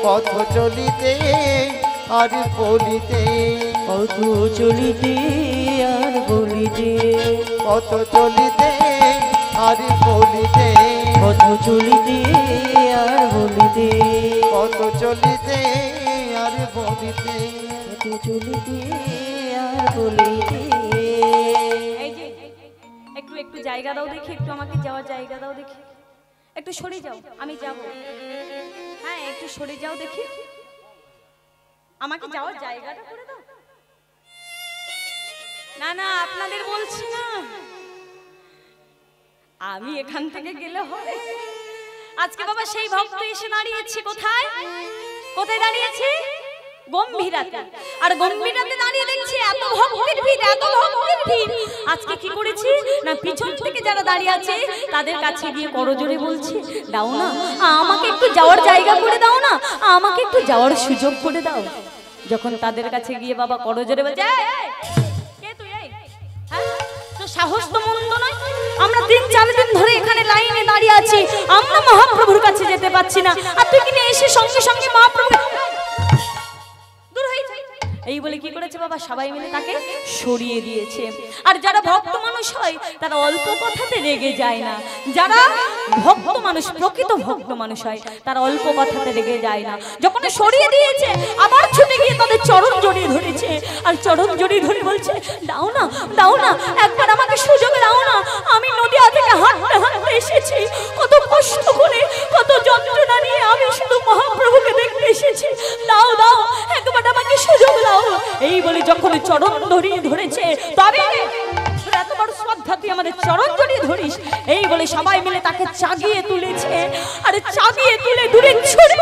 পথ চলিতে আর বলিতে পথ চলিতে আর বলিতে পথ চলিতে আর বলিতে পথ চলিতে আর বলিতে পথ চলিতে আর বলিতে পথ চলিতে আর বলিতে। এই যে একটু একটু জায়গা দাও দেখি, একটু আমাকে যাওয়ার জায়গা দাও দেখি, একটু সরে যাও, আমি যাব। হ্যাঁ একটু সরে যাও দেখি, আমাকে যাওয়ার জায়গাটা করে দাও। না না আপনাদের বলছি না, আমি এখান থেকে গেলে হবে। আজকে বাবা সেই ভক্ত এসে দাঁড়িয়েছে কোথায়, কোথায় দাঁড়িয়েছে? গম্ভীরাতে। আর গম্ভীরাতে দাঁড়িয়ে দেখছি এত ভক্তের ভিড়, এত ভক্তের ভিড়। আজকে কি করেছি না, পিছন থেকে যারা দাঁড়িয়ে আছে তাদের কাছে গিয়ে করজোরে বলছি, দাও না আমাকে একটু যাওয়ার জায়গা করে দাও না, আমাকে একটু যাওয়ার সুযোগ করে দাও। যখন তাদের কাছে গিয়ে বাবা করজোরে বলছে, কে তুই? হ্যাঁ তোর সাহস তো মন্দ নয়। আমরা 3-4 দিন ধরে এখানে লাইনে দাঁড়িয়ে আছি, আমরা মহাপ্রভুর কাছে যেতে পাচ্ছি না, আর তুই কিনে এসে সঙ্গে সঙ্গে মহাপ্রভু এই বলে কি করেছে বাবা, সবাই মিলে তাকে সরিয়ে দিয়েছে। আর যারা ভক্ত মানুষ হয় তারা অল্প কথাতে রেগে যায় না, যারা ভক্ত মানুষ, প্রকৃত ভক্ত মানুষ হয় তারা অল্প কথাতে রেগে যায় না। যখন সরিয়ে দিয়েছে আবার ছুটে গিয়ে তাদের চরণ জড়িয়ে ধরেছে, আর চরণ জড়িয়ে ধরে বলছে, দাও না দাও না, একবার আমাকে সুযোগ দাও না, আমি নদিয়া থেকে হাঁটতে হাঁটতে এসেছি, কত কষ্ট করে কত যন্ত্রণা নিয়ে আমি শুধু মহাপ্রভুকে দেখতে এসেছি, দাও দাও একবার আমাকে সুযোগ দাও। এই বলে যখন চরণ ধরিয়ে ধরেছে, তবে এত বড় শ্রদ্ধা তুই আমাদের চরণ জড়িয়ে ধরিস, এই বলে সবাই মিলে তাকে চাগিয়ে তুলেছে। আর চাগিয়ে তুলে দূরে ছুড়ে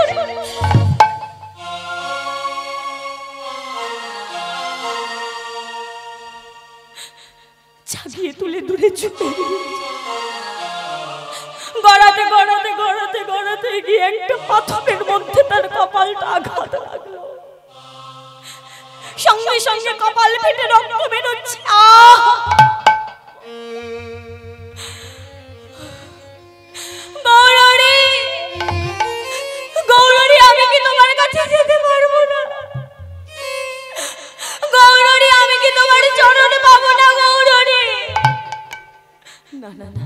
চাগিয়ে তুলে দূরে ছুটে গড়াতে গড়াতে গড়াতে গড়াতে গিয়ে একটা পাথরের মধ্যে তার কপালটা আঘাত লাগলো, সঙ্গে সঙ্গে কপাল ফেটে রক্ত বেরোচ্ছে। গৌরী, গৌরী আমি কি তোমার কাছে যেতে পারবো না? গৌরী আমি কি তোমার চরণ পাবো না? গৌরী না না না,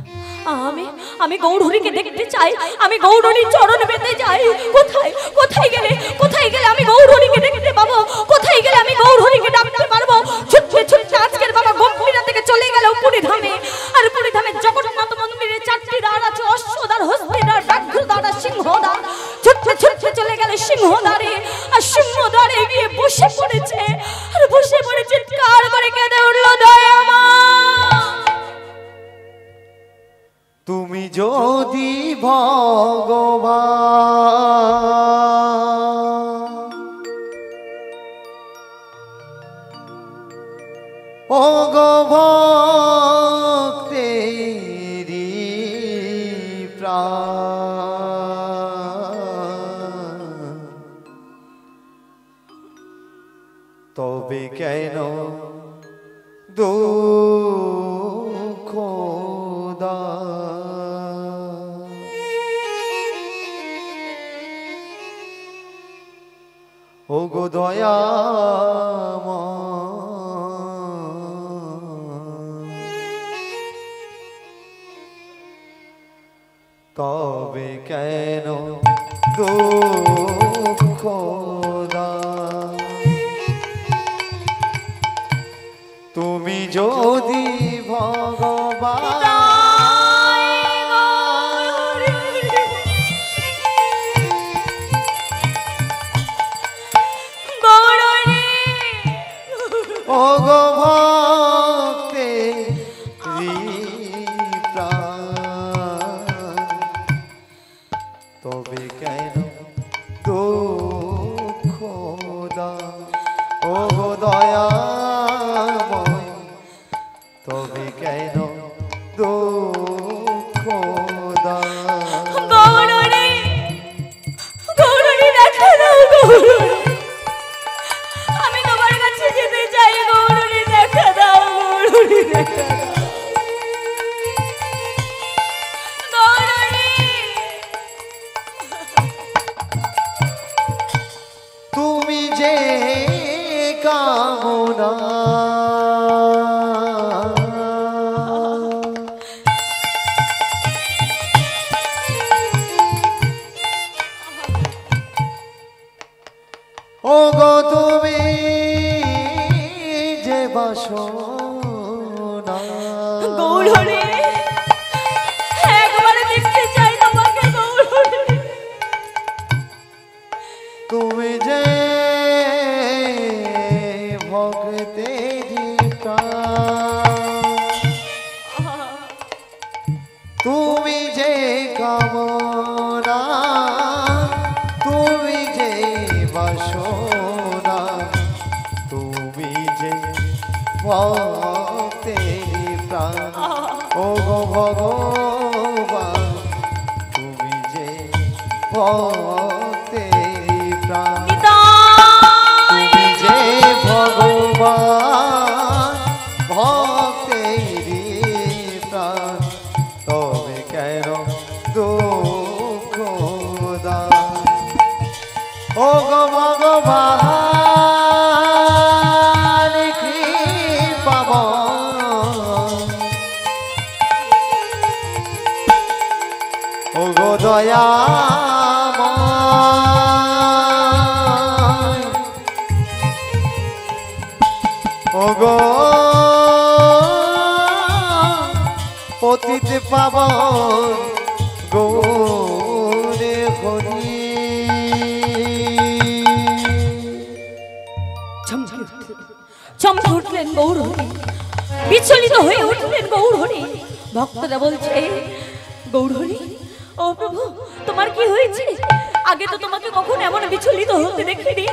আমি গৌরীকে দেখতে চাই, আমি গৌরীর চরণ পেতে যাই। কোথায় কোথায় গেলে, কোথায় গেলে আমি গৌরীকে দেখতে পাবো? কোথায় গেলে আমি গৌরীকে ডাকতে পারবো? ছুটতে ছুটতে আজকের বাবা গম্ভীরা থেকে চলে গেল পুরীধামে। আর পুরীধামে জগন্নাথ মন্দিরে 4টি দ্বার আছে, অশ্বদ্বার, হস্তিদ্বার, ব্যাঘ্রদ্বার আর সিংহদ্বার। ছুটতে ছুটতে চলে গেল সিংহদ্বারে, আর সিংহদ্বারে গিয়ে বসে পড়েছে, আর বসে পড়ে চিৎকার করে কেঁদে উঠলো, দয়া মা তুমি যদি ভগবান ও গো ভক্তেরি প্রাণ, তবে কেন দুঃখ ও গো দয়াময়, তবে কেন দুঃখ দাও? তুমি যদি ভগবান ও গো ভক্তেরি দুঃখ দাও ও গো দয়াময় তবে কেন দুঃখ দাও গৌরী গৌরী দেখা দাও গৌরী আমি তোমার কাছে যেতে চাই গৌরী দেখা দাও গৌরী দেখা দাও গৌরী তুমি যে কামনা ও গো তুমি যে বাসনা গৌরী একবারে দেখতে চাই তোমাকে গৌরী তুমি যে ভক্তেরি প্রাণ তুমি যে কামনা তুমি যে বাসনা তুমি যে ভক্তেরি প্রাণ ও গো ভগবান তুমি যে ভক্তেরি প্রাণ তুমি যে ভগবান ভক্তেরি প্রাণ তবে কেন দুঃখ দাও ও গো ভগবান কৃপাবন ও গো দয়াময় ও গো পতিত পাবন গৌরে হরি চমকে উঠলেন গৌরহরি বিচলিত হয়ে উঠলেন গৌরহরি ভক্তরা বলছে গৌরহরি ও প্রভু তোমার কি হয়েছে আগে তো তোমাকে কখনো এমন বিচলিত হতে দেখিনি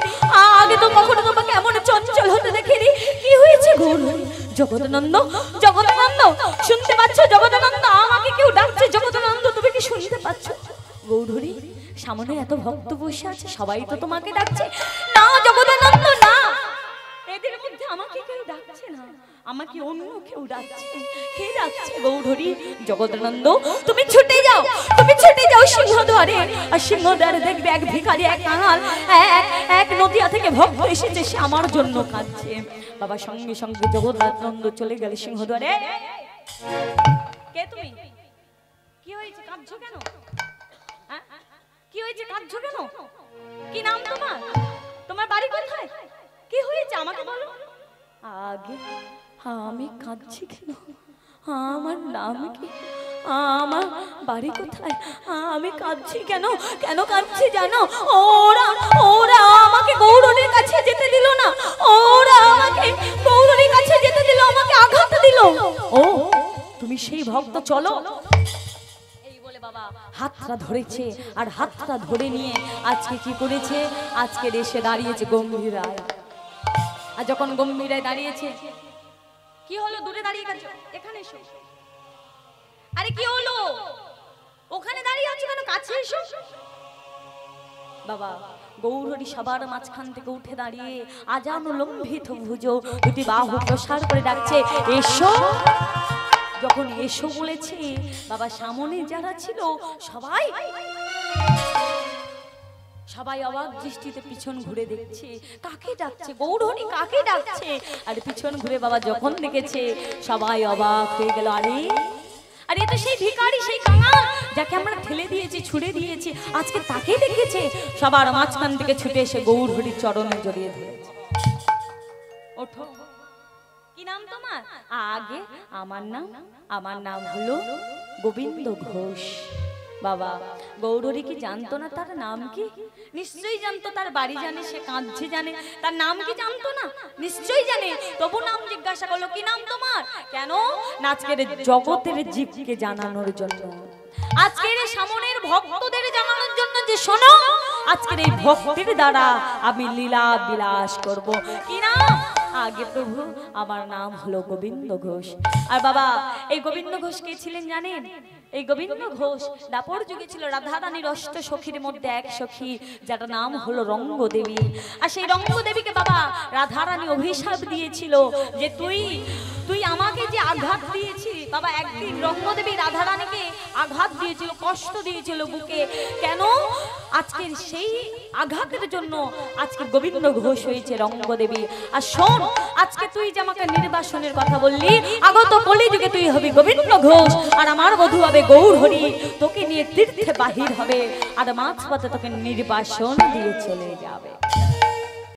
আগে তো কখনো তোমাকে এমন চঞ্চল হতে দেখিনি কি হয়েছে গৌরহরি জগদানন্দ জগদানন্দ শুনতে পাচ্ছ জগদানন্দ আমাকে কেউ ডাকছে জগদানন্দ তুমি কি শুনতে পাচ্ছ গৌরহরি সামনে এত ভক্ত বসে আছে সবাই তো তোমাকে ডাকছে না জগদানন্দ না এদের মধ্যে আমাকে কেউ ডাকছে না আমাকে অন্য কেউ ডাকছে কে ডাকছে গৌরহরি জগদানন্দ তুমি ছুটে যাও সিংহদ্বারে আর সিংহদ্বারে দেখবে এক ভিখারি এক কাঙাল এক নদিয়া থেকে ভক্ত এসেছে সে আমার জন্য কাঁদছে বাবা সঙ্গে সঙ্গে জগদানন্দ চলে গেল সিংহদ্বারে কে তুমি কি হয়েছে কাঁদছো কেন কি হয়েছে কাঁদছো কেন কি নাম তোমার বাড়ি কোথায় কি হয়েছে আমাকে বলো আগে আমি কাঁদছি কেন আমার নাম কি আমার বাড়ি কোথায় আমি কাঁদছি কেন কেন কাঁদছি জানো ওরা আমাকে গৌরীর কাছে যেতে দিল না ওরা আমাকে গৌরীর কাছে যেতে দিল আমাকে আঘাত দিল ও তুমি সেই ভক্ত চলো এই বলে বাবা হাতটা ধরেছে আর হাতটা ধরে নিয়ে আজকে কি করেছে আজকে এসে দাঁড়িয়েছে গম্ভীর রায় আর যখন গম্ভীর রায় দাঁড়িয়েছে কি হলো দূরে দাঁড়িয়ে গেছো এখানে এসো আরে কি হলো ওখানে দাঁড়িয়ে আছো কেন কাছে এসো বাবা গৌরহরি সবার মাঝখান থেকে উঠে দাঁড়িয়ে আজান লম্বিত ভুজ দুটি বাহু প্রসার করে ডাকছে এসো যখন এসো বলেছে বাবা সামনে যারা ছিল সবাই অবাক দৃষ্টিতে পিছন ঘুরে দেখছে কাকে ডাকছে গৌরহরি কাকে ডাকছে আর পিছন ঘুরে বাবা যখন দেখেছে সবাই অবাক হয়ে গেল আরে তো সেই ভিখারি সেই কাঙাল যাকে আমরা ঠেলে দিয়েছি ছুড়ে দিয়েছি আজকে তাকে দেখেছে সবার মাঝখান থেকে ছুটে এসে গৌরহরির চরণে জড়িয়ে ধরেছে ওঠো কি নাম তোমার আগে আমার নাম হলো গোবিন্দ ঘোষ বাবা গৌরহরি কি জানতো না তার নাম কি নিশ্চয়ই জানতো তার বাড়ি জানে সে কাঁদছে জানে তার নাম কি জানতো না নিশ্চয়ই জানে তবু নাম জিজ্ঞাসা করলো কি নাম তোমার কেন আজকের জগতের জীবকে জানানোর জন্য আজকের এই সামনের ভক্তদের জানানোর জন্য যে শোনো, আজকের এই ভক্তির দ্বারা আমি লীলা বিলাস করব। কি নাম? আগে প্রভু আমার নাম হলো গোবিন্দ ঘোষ। আর বাবা এই গোবিন্দ ঘোষ কে ছিলেন জানেন? এই গোবিন্দ ঘোষ দাপর যুগে ছিল রাধারানীর অষ্ট সখীর মধ্যে এক সখী, যার নাম হলো রঙ্গদেবী। আর সেই রঙ্গদেবীকে বাবা রাধারানী অভিশাপ দিয়েছিল যে তুই আমাকে যে আঘাত দিয়েছি বাবা। একদিন রঙ্গদেবী রাধারানীকে আঘাত দিয়েছিল, কষ্ট দিয়েছিল বুকে। কেন? আজকের সেই আঘাতের জন্য আজকে গোবিন্দ ঘোষ হয়েছে রঙ্গদেবী। আর শোন, আজকে তুই যে আমাকে নির্বাসনের কথা বললি, আগত কলিযুগে তুই হবি গোবিন্দ ঘোষ, আর আমার বধূ হবে গৌর হরি। তোকে নিয়ে তীর্থে বাহির হবে, আর মাঝপথে তোকে নির্বাসন দিয়ে চলে যাবে।